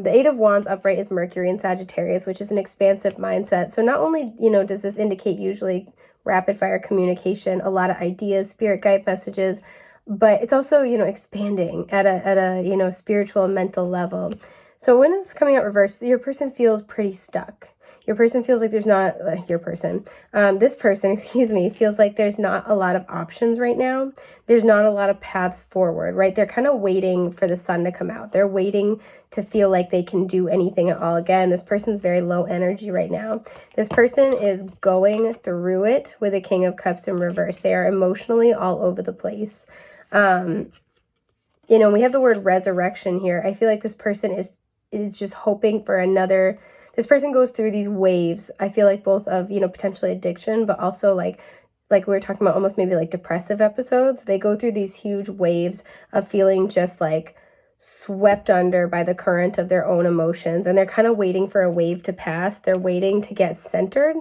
Eight of Wands upright is Mercury in Sagittarius, which is an expansive mindset. So not only, does this indicate usually rapid fire communication, a lot of ideas, spirit guide messages, but it's also, expanding at a spiritual and mental level. So when it's coming out reversed, your person feels pretty stuck. Your person feels like there's not, this person, excuse me, feels like there's not a lot of options right now. There's not a lot of paths forward, right? They're kind of waiting for the sun to come out. They're waiting to feel like they can do anything at all. Again, this person's very low energy right now. This person is going through it with a King of Cups in reverse. They are emotionally all over the place. We have the word resurrection here. I feel like this person is just hoping for another. This person goes through these waves, I feel like, both of, potentially addiction, but also like we were talking about, almost maybe like depressive episodes. They go through these huge waves of feeling just like swept under by the current of their own emotions. And they're kind of waiting for a wave to pass. They're waiting to get centered.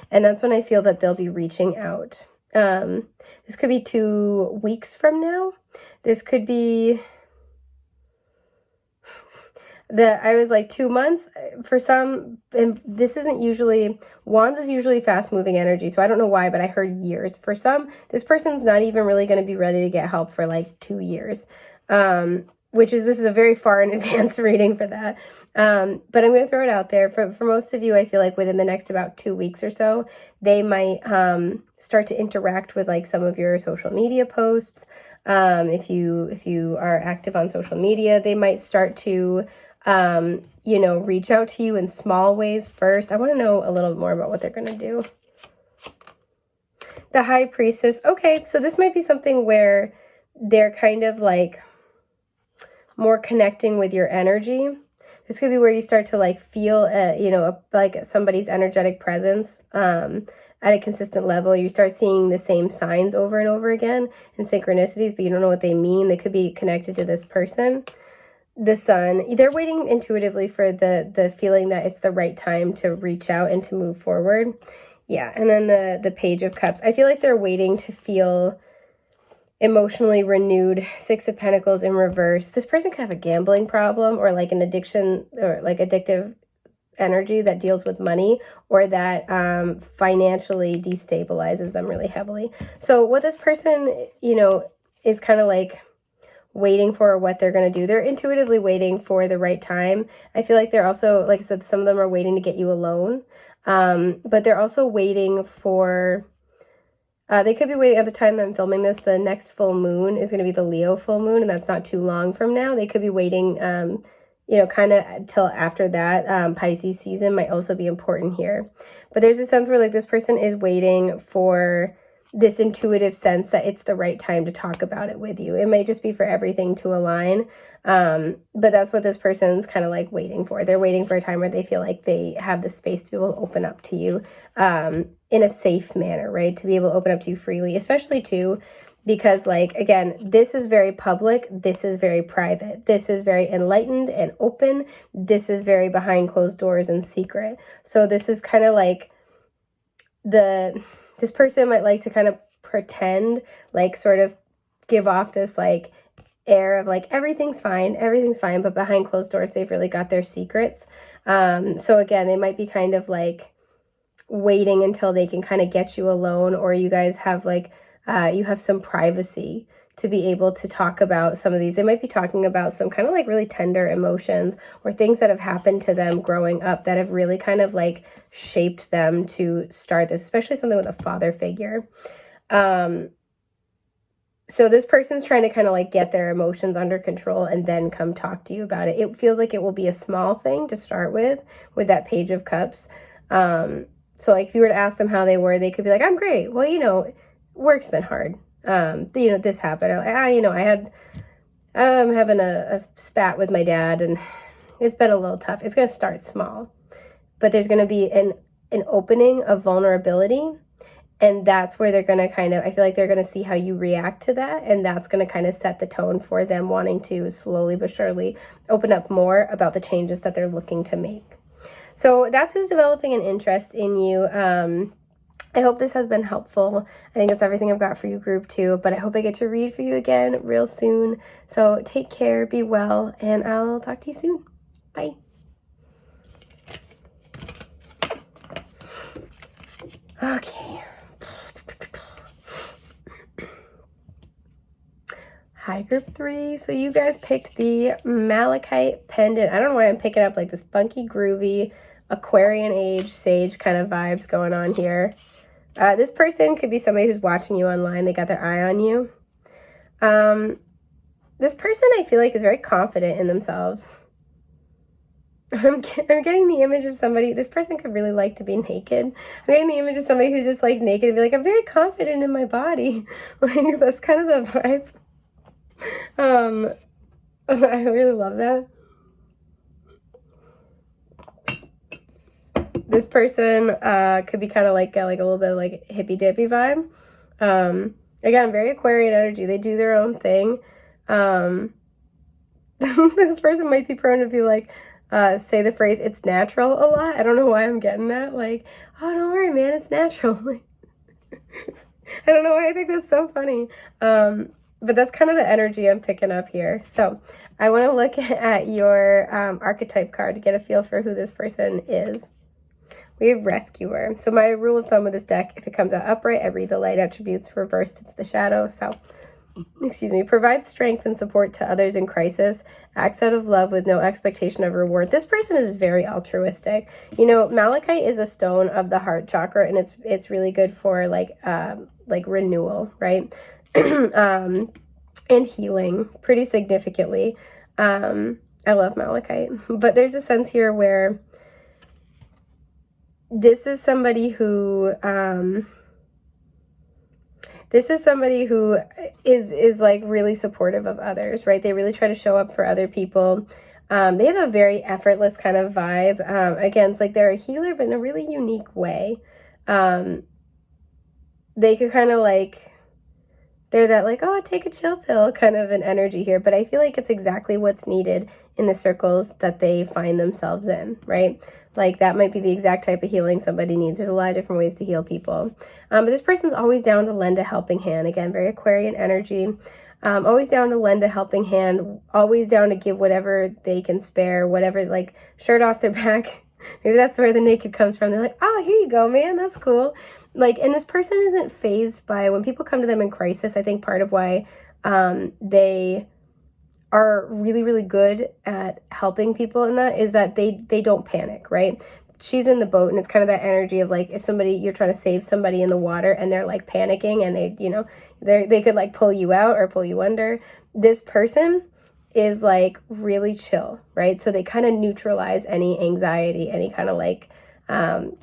And that's when I feel that they'll be reaching out. This could be 2 weeks from now. This could be, I was like 2 months for some, and this isn't usually, Wands is usually fast moving energy, so I don't know why, but I heard years. For some, this person's not even really going to be ready to get help for like 2 years, this is a very far in advance reading for that. But I'm going to throw it out there. For most of you, I feel like within the next about 2 weeks or so, they might start to interact with like some of your social media posts. If you are active on social media, they might start to reach out to you in small ways first. I want to know a little more about what they're going to do. The High Priestess. Okay, so this might be something where they're kind of like, more connecting with your energy. This could be where you start to like feel, like somebody's energetic presence at a consistent level. You start seeing the same signs over and over again and synchronicities, but you don't know what they mean. They could be connected to this person. The Sun, they're waiting intuitively for the feeling that it's the right time to reach out and to move forward. Yeah, and then the Page of Cups. I feel like they're waiting to feel emotionally renewed. Six of Pentacles in reverse. This person could have a gambling problem or like an addiction or like addictive energy that deals with money, or that financially destabilizes them really heavily. So what this person, is kind of like waiting for what they're going to do. They're intuitively waiting for the right time. I feel like they're also, like I said, some of them are waiting to get you alone. But they're also waiting for, they could be waiting at the time that I'm filming this. The next full moon is going to be the Leo full moon, and that's not too long from now. They could be waiting, kind of till after that. Pisces season might also be important here. But there's a sense where like this person is waiting for this intuitive sense that it's the right time to talk about it with you. It might just be for everything to align. But that's what this person's kind of like waiting for. They're waiting for a time where they feel like they have the space to be able to open up to you in a safe manner, right? To be able to open up to you freely, especially too, because like, again, this is very public. This is very private. This is very enlightened and open. This is very behind closed doors and secret. So this is kind of like this person might like to kind of pretend, like sort of give off this like air of like everything's fine, but behind closed doors they've really got their secrets. So again, they might be kind of like waiting until they can kind of get you alone, or you guys have like you have some privacy to be able to talk about some of these. They might be talking about some kind of like really tender emotions or things that have happened to them growing up that have really kind of like shaped them to start this, especially something with a father figure. So this person's trying to kind of like get their emotions under control and then come talk to you about it. It feels like it will be a small thing to start with that Page of Cups. So like if you were to ask them how they were, they could be like, I'm great. Well, work's been hard. This happened. I'm having a spat with my dad and it's been a little tough. It's going to start small, but there's going to be an opening of vulnerability. And that's where they're going to I feel like they're going to see how you react to that. And that's going to kind of set the tone for them wanting to slowly but surely open up more about the changes that they're looking to make. So that's who's developing an interest in you. I hope this has been helpful. I think that's everything I've got for you, group 2, but I hope I get to read for you again real soon. So take care, be well, and I'll talk to you soon. Bye. Okay. Hi, group 3. So you guys picked the Malachite pendant. I don't know why I'm picking up like this funky, groovy, Aquarian age, sage kind of vibes going on here. This person could be somebody who's watching you online. They got their eye on you. This person I feel like is very confident in themselves. I'm getting the image of somebody, this person could really like to be naked. I'm getting the image of somebody who's just like naked and be like, I'm very confident in my body. Like that's kind of the vibe. I really love that. This person could be kind of like a little bit of like hippy dippy vibe. Again, very Aquarian energy. They do their own thing. This person might be prone to be like, say the phrase, it's natural a lot. I don't know why I'm getting that. Like, oh, don't worry, man, it's natural. I don't know why I think that's so funny. But that's kind of the energy I'm picking up here. So I want to look at your archetype card to get a feel for who this person is. We have Rescuer. So my rule of thumb with this deck, if it comes out upright, I read the light attributes. Reversed, it's the shadow. So, provide strength and support to others in crisis. Acts out of love with no expectation of reward. This person is very altruistic. Malachite is a stone of the heart chakra, and it's really good for like renewal, right? And healing pretty significantly. I love Malachite, but there's a sense here where this is somebody who, This is somebody who is like really supportive of others, right? They really try to show up for other people. They have a very effortless kind of vibe. Again, it's like they're a healer, but in a really unique way. They could kind of like, they're that like, oh, take a chill pill kind of an energy here. But I feel like it's exactly what's needed in the circles that they find themselves in, right? Like that might be the exact type of healing somebody needs. There's a lot of different ways to heal people. But this person's always down to lend a helping hand. Again, very Aquarian energy. Always down to lend a helping hand. Always down to give whatever they can spare, whatever, like shirt off their back. Maybe that's where the naked comes from. They're like, oh, here you go, man. That's cool. Like, and this person isn't phased by when people come to them in crisis. I think part of why they are really, really good at helping people in that is that they don't panic, right? She's in the boat, and it's kind of that energy of like, if you're trying to save somebody in the water and they're like panicking and they could like pull you out or pull you under. This person is like really chill, right? So they kind of neutralize any anxiety, any kind of like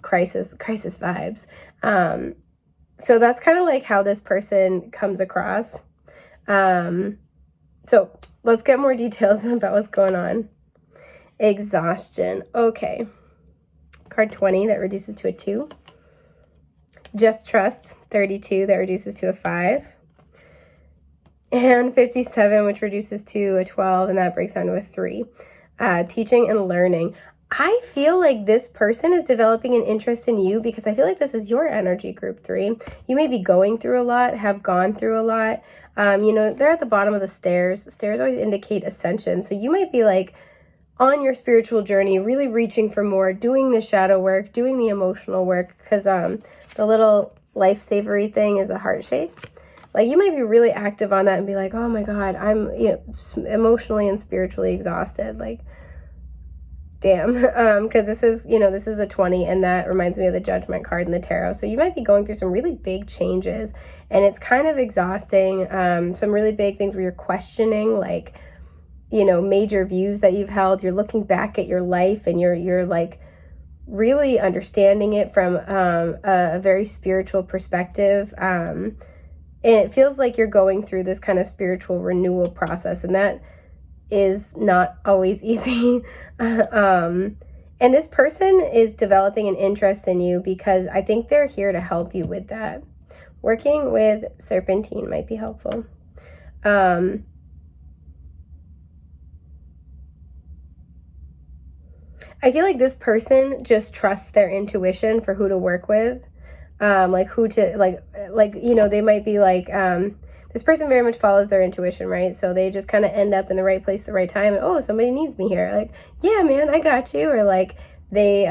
crisis vibes. So that's kind of like how this person comes across. So let's get more details about what's going on. Exhaustion. Okay. Card 20, that reduces to a 2. Just Trust, 32, that reduces to a 5. And 57, which reduces to a 12, and that breaks down to a 3. Teaching and learning. I feel like this person is developing an interest in you because I feel like this is your energy group 3. You may be going through a lot, have gone through a lot. They're at the bottom of the stairs. Stairs always indicate ascension. So you might be like on your spiritual journey, really reaching for more, doing the shadow work, doing the emotional work, because the little lifesavery thing is a heart shape. Like you might be really active on that and be like, oh my God, I'm emotionally and spiritually exhausted. Like, damn, because this is a 20, and that reminds me of the Judgment card in the tarot. So you might be going through some really big changes, and it's kind of exhausting. Some really big things where you're questioning, like, major views that you've held. You're looking back at your life, and you're like really understanding it from a very spiritual perspective. And it feels like you're going through this kind of spiritual renewal process, and that is not always easy. And this person is developing an interest in you because I think they're here to help you with that. Working with Serpentine might be helpful. I feel like this person just trusts their intuition for who to work with. They might be like, this person very much follows their intuition, right? So they just kind of end up in the right place at the right time. And, oh, somebody needs me here. Like, yeah, man, I got you. Or like they,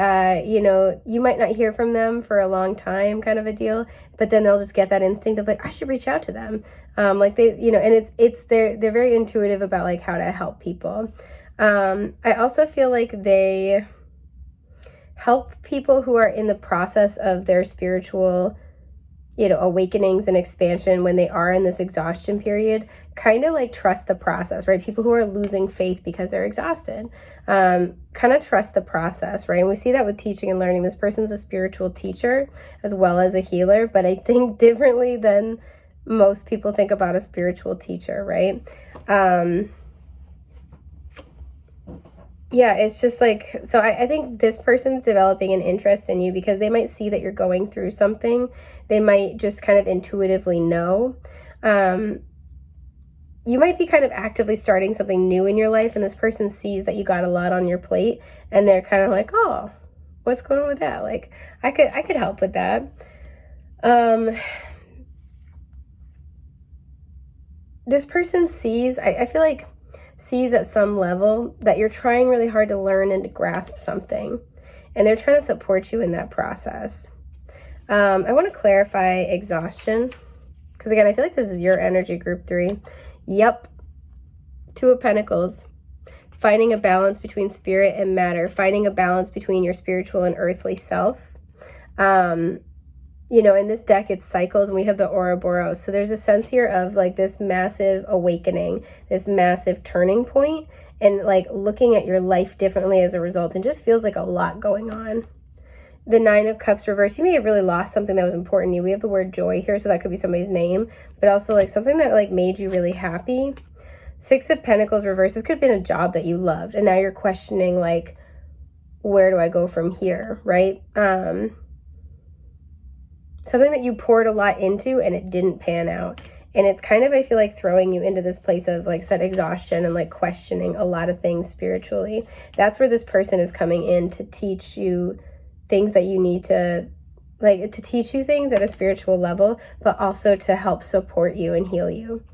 you might not hear from them for a long time kind of a deal, but then they'll just get that instinct of like, I should reach out to them. And they're very intuitive about like how to help people. I also feel like they help people who are in the process of their spiritual awakenings and expansion when they are in this exhaustion period, kind of like trust the process, right? People who are losing faith because they're exhausted, kind of trust the process, right? And we see that with teaching and learning. This person's a spiritual teacher as well as a healer, but I think differently than most people think about a spiritual teacher, right? Yeah, it's just like, so I think this person's developing an interest in you because they might see that you're going through something. They might just kind of intuitively know. You might be kind of actively starting something new in your life, and this person sees that you got a lot on your plate, and they're kind of like, oh, what's going on with that? Like, I could help with that. This person sees, I feel like, sees at some level that you're trying really hard to learn and to grasp something, and they're trying to support you in that process. I want to clarify exhaustion because again, I feel like this is your energy group 3. Yep. 2 of Pentacles. Finding a balance between spirit and matter, finding a balance between your spiritual and earthly self. In this deck, it's cycles, and we have the Ouroboros. So there's a sense here of like this massive awakening, this massive turning point, and like looking at your life differently as a result. And just feels like a lot going on. the Nine of Cups reversed, you may have really lost something that was important to you. We have the word joy here, so that could be somebody's name, but also like something that like made you really happy. Six of Pentacles reversed, this could have been a job that you loved, and now you're questioning like, where do I go from here, right? Something that you poured a lot into and it didn't pan out. And it's kind of, I feel like, throwing you into this place of, like, said, exhaustion and, like, questioning a lot of things spiritually. That's where this person is coming in to teach you things that you need to, like, to teach you things at a spiritual level, but also to help support you and heal you.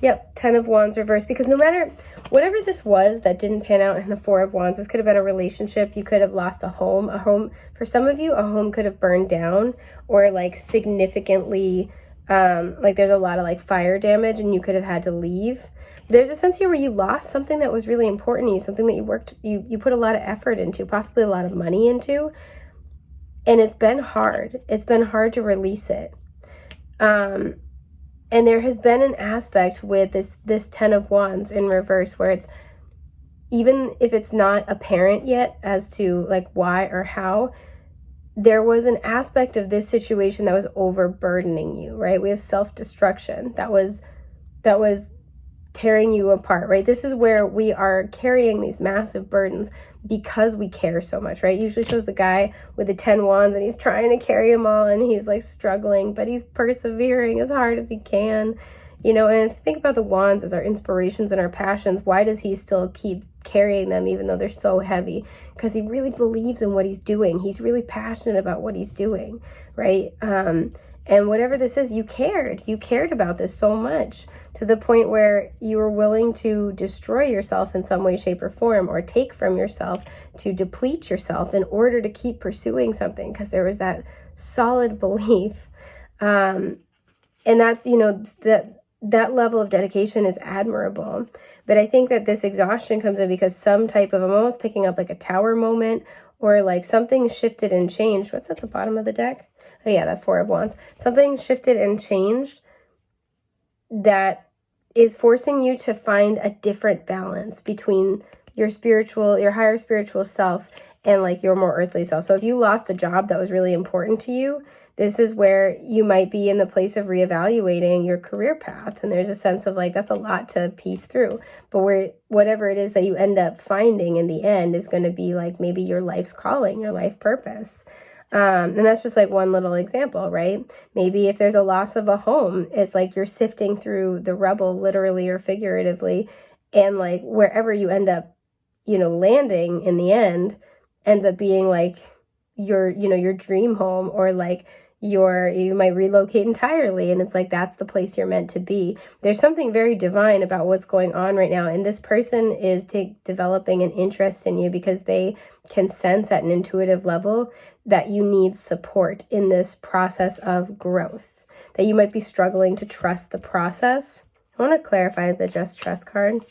Yep, Ten of Wands reversed, because no matter whatever this was that didn't pan out in the Four of Wands, this could have been a relationship. You could have lost a home. For some of you, a home could have burned down, or like significantly, like there's a lot of like fire damage and you could have had to leave. There's a sense here where you lost something that was really important to you, something that you put a lot of effort into, possibly a lot of money into, and it's been hard. It's been hard to release it. And there has been an aspect with this Ten of Wands in reverse where it's, even if it's not apparent yet as to like why or how, there was an aspect of this situation that was overburdening you, right? We have self-destruction that was tearing you apart, right? This is where we are carrying these massive burdens because we care so much, right? Usually shows the guy with the 10 wands and he's trying to carry them all and he's like struggling, but he's persevering as hard as he can, you know. And if you think about the wands as our inspirations and our passions, why does he still keep carrying them even though they're so heavy? Because he really believes in what he's doing. He's really passionate about what he's doing, right? And whatever this is, you cared about this so much to the point where you were willing to destroy yourself in some way, shape, or form, or take from yourself to deplete yourself in order to keep pursuing something, because there was that solid belief. And that's, you know, that level of dedication is admirable. But I think that this exhaustion comes in because some type of, I'm almost picking up like a tower moment, or like something shifted and changed. What's at the bottom of the deck? Oh yeah, that Four of Wands. Something shifted and changed that is forcing you to find a different balance between your higher spiritual self and like your more earthly self. So if you lost a job that was really important to you, this is where you might be in the place of reevaluating your career path. And there's a sense of like, that's a lot to piece through. But whatever it is that you end up finding in the end is going to be like maybe your life's calling, your life purpose. And that's just like one little example, right? Maybe if there's a loss of a home, it's like you're sifting through the rubble, literally or figuratively, and like wherever you end up, you know, landing in the end ends up being like your dream home, or like you might relocate entirely, and it's like that's the place you're meant to be. There's something very divine about what's going on right now, and this person is developing an interest in you because they can sense at an intuitive level that you need support in this process of growth, that you might be struggling to trust the process. I want to clarify the Just Trust card.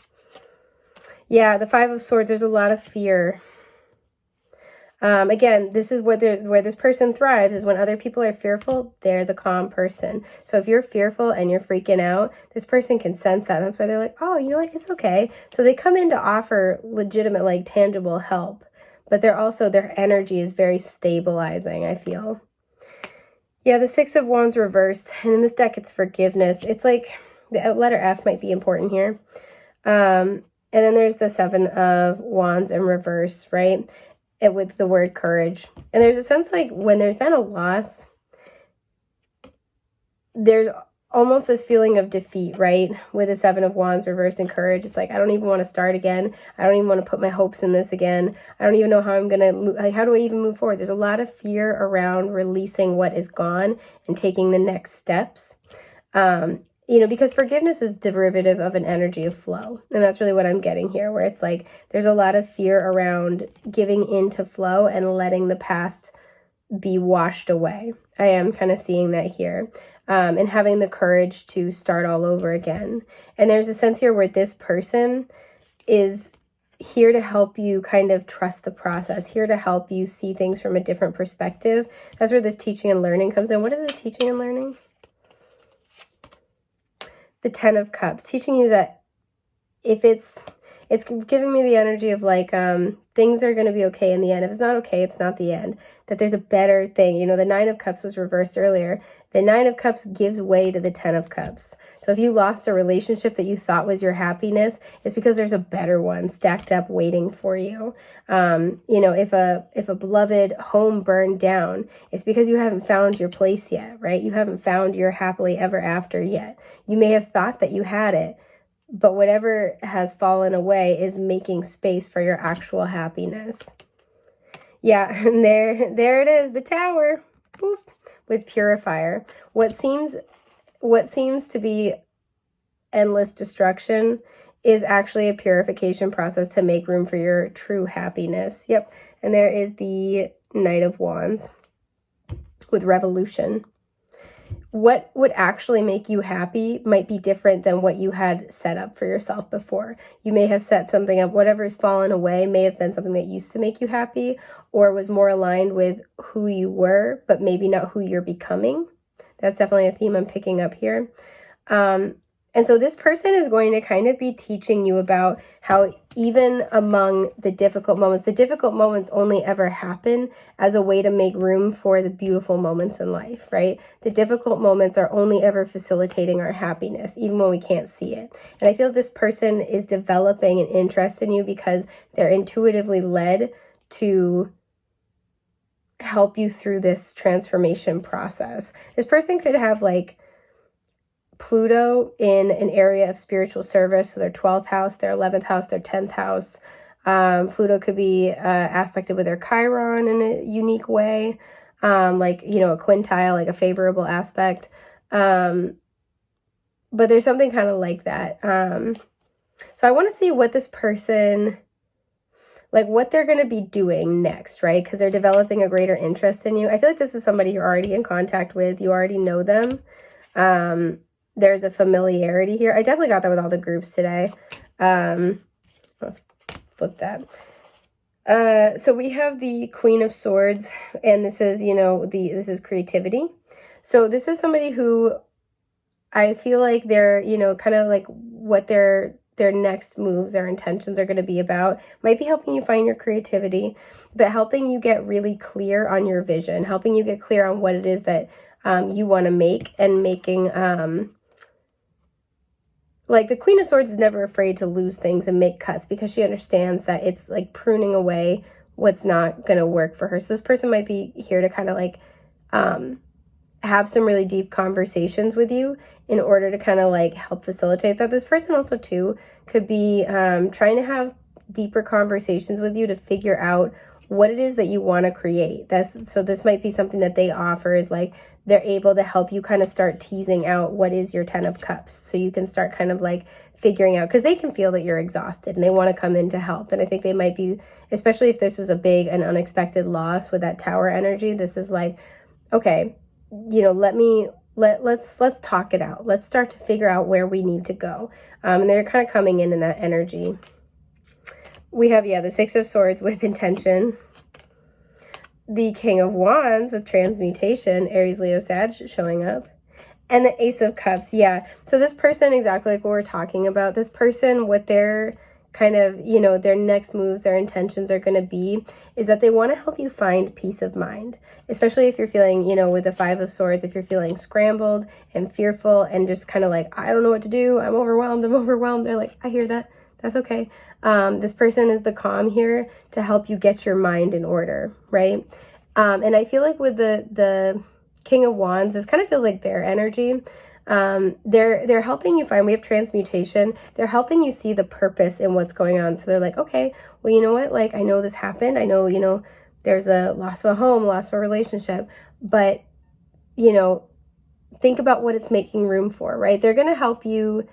Yeah, the Five of Swords, there's a lot of fear. Again, this is where this person thrives, is when other people are fearful, they're the calm person. So if you're fearful and you're freaking out, this person can sense that. And that's why they're like, oh, you know what? It's okay. So they come in to offer legitimate, like tangible help, but their energy is very stabilizing, I feel. Yeah, the Six of Wands reversed. And in this deck, it's forgiveness. It's like the letter F might be important here. And then there's the Seven of Wands in reverse, right? With the word courage. And there's a sense like when there's been a loss, there's almost this feeling of defeat, right? With the Seven of Wands reversed and courage. It's like, I don't even want to start again. I don't even want to put my hopes in this again. I don't even know how I'm going to move. Like, how do I even move forward? There's a lot of fear around releasing what is gone and taking the next steps. You know, because forgiveness is derivative of an energy of flow. And that's really what I'm getting here, where it's like there's a lot of fear around giving into flow and letting the past be washed away. I am kind of seeing that here. And having the courage to start all over again. And there's a sense here where this person is here to help you kind of trust the process, here to help you see things from a different perspective. That's where this teaching and learning comes in. What is it, teaching and learning? The Ten of Cups, teaching you that if it's giving me the energy of like, things are going to be okay in the end. If it's not okay, it's not the end. That there's a better thing. You know, the 9 of Cups was reversed earlier. The 9 of Cups gives way to the 10 of Cups. So if you lost a relationship that you thought was your happiness, it's because there's a better one stacked up waiting for you. You know, if a beloved home burned down, it's because you haven't found your place yet, right? You haven't found your happily ever after yet. You may have thought that you had it, but whatever has fallen away is making space for your actual happiness. Yeah, and there it is, the Tower. Boop, with Purifier. What seems to be endless destruction is actually a purification process to make room for your true happiness. Yep, and there is the Knight of Wands with Revolution. What would actually make you happy might be different than what you had set up for yourself before. You may have set something up, whatever's fallen away may have been something that used to make you happy or was more aligned with who you were, but maybe not who you're becoming. That's definitely a theme I'm picking up here. And so this person is going to kind of be teaching you about how even among the difficult moments only ever happen as a way to make room for the beautiful moments in life, right? The difficult moments are only ever facilitating our happiness, even when we can't see it. And I feel this person is developing an interest in you because they're intuitively led to help you through this transformation process. This person could have like Pluto in an area of spiritual service, so their 12th house, their 11th house, their 10th house. Pluto could be aspected with their Chiron in a unique way, like, you know, a quintile, like a favorable aspect. But there's something kind of like that. So I want to see what this person, like what they're going to be doing next, right? Because they're developing a greater interest in you. I feel like this is somebody you're already in contact with. You already know them. There's a familiarity here. I definitely got that with all the groups today. I'll flip that. So we have the Queen of Swords, and this is, you know, this is creativity. So this is somebody who I feel like they're, you know, kind of like what their next moves, their intentions are going to be about. Might be helping you find your creativity, but helping you get really clear on your vision, helping you get clear on what it is that you want to make, and making like the Queen of Swords is never afraid to lose things and make cuts because she understands that it's like pruning away what's not going to work for her. So this person might be here to kind of like have some really deep conversations with you in order to kind of like help facilitate that. This person also too could be trying to have deeper conversations with you to figure out what it is that you want to create. So this might be something that they offer, is like they're able to help you kind of start teasing out what is your 10 of Cups, so you can start kind of like figuring out, because they can feel that you're exhausted and they want to come in to help. And I think they might be, especially if this was a big and unexpected loss with that Tower energy, this is like, okay, you know, let's talk it out. Let's start to figure out where we need to go. And they're kind of coming in that energy. We have, the 6 of Swords with intention, the King of Wands with transmutation, Aries, Leo, Sag showing up, and the Ace of Cups. Yeah, so this person, exactly like what we're talking about, this person, what their kind of, you know, their next moves, their intentions are going to be, is that they want to help you find peace of mind, especially if you're feeling, you know, with the 5 of Swords, if you're feeling scrambled and fearful and just kind of like, I don't know what to do, I'm overwhelmed. They're like, I hear that. That's okay. This person is the calm here to help you get your mind in order, right? And I feel like with the King of Wands, this kind of feels like their energy. They're helping you find, we have transmutation. They're helping you see the purpose in what's going on. So they're like, okay, well, you know what? Like, I know this happened. I know, you know, there's a loss of a home, loss of a relationship, but, you know, think about what it's making room for, right? They're going to help you.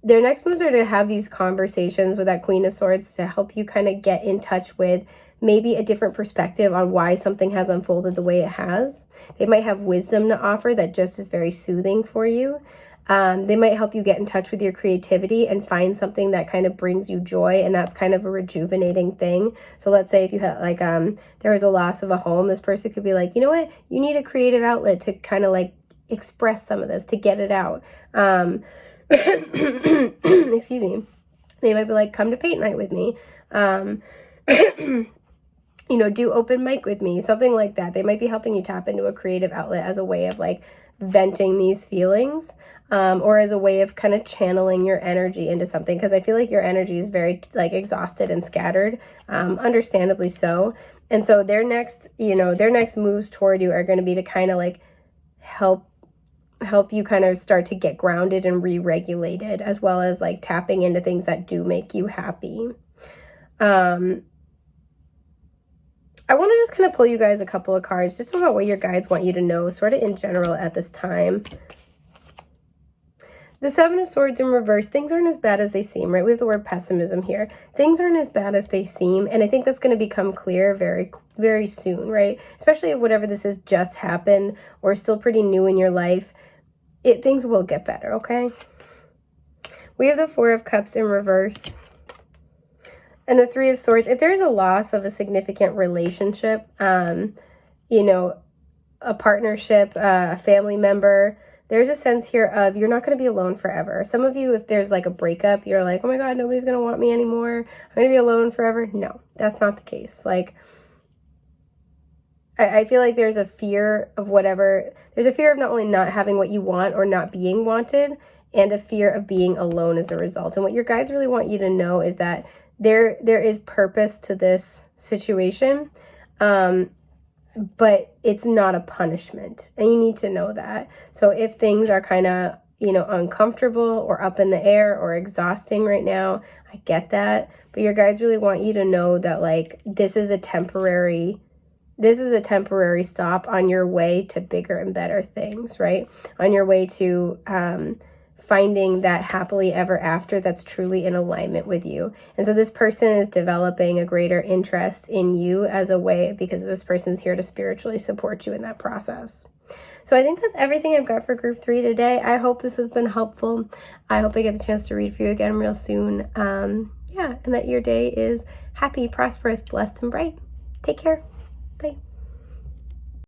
Their next moves are to have these conversations with that Queen of Swords to help you kind of get in touch with maybe a different perspective on why something has unfolded the way it has. They might have wisdom to offer that just is very soothing for you. They might help you get in touch with your creativity and find something that kind of brings you joy, and that's kind of a rejuvenating thing. So let's say if you had like there was a loss of a home, this person could be like, you know what, you need a creative outlet to kind of like express some of this, to get it out. Excuse me. They might be like, come to paint night with me. You know, do open mic with me, something like that. They might be helping you tap into a creative outlet as a way of like venting these feelings, or as a way of kind of channeling your energy into something, because I feel like your energy is very like exhausted and scattered, understandably so. And so their next moves toward you are going to be to kind of like help you kind of start to get grounded and re-regulated, as well as like tapping into things that do make you happy. I want to just kind of pull you guys a couple of cards just about what your guides want you to know sort of in general at this time. The Seven of Swords in reverse, things aren't as bad as they seem, right? We have the word pessimism here. Things aren't as bad as they seem, and I think that's going to become clear very, very soon, right? Especially if whatever this has just happened or still pretty new in your life, things will get better, okay? We have the Four of Cups in reverse. And the Three of Swords, if there's a loss of a significant relationship, you know, a partnership, a family member, there's a sense here of you're not going to be alone forever. Some of you, if there's like a breakup, you're like, oh my God, nobody's going to want me anymore. I'm going to be alone forever. No, that's not the case. Like, I feel like there's a fear of whatever. There's a fear of not only not having what you want or not being wanted, and a fear of being alone as a result. And what your guides really want you to know is that there is purpose to this situation, but it's not a punishment, and you need to know that. So if things are kind of, you know, uncomfortable or up in the air or exhausting right now, I get that, but your guides really want you to know that like this is a temporary stop on your way to bigger and better things, right? On your way to finding that happily ever after that's truly in alignment with you. And so this person is developing a greater interest in you as a way, because this person's here to spiritually support you in that process. So I think that's everything I've got for group 3 today. I hope this has been helpful. I hope I get the chance to read for you again real soon. And that your day is happy, prosperous, blessed, and bright. Take care. Bye.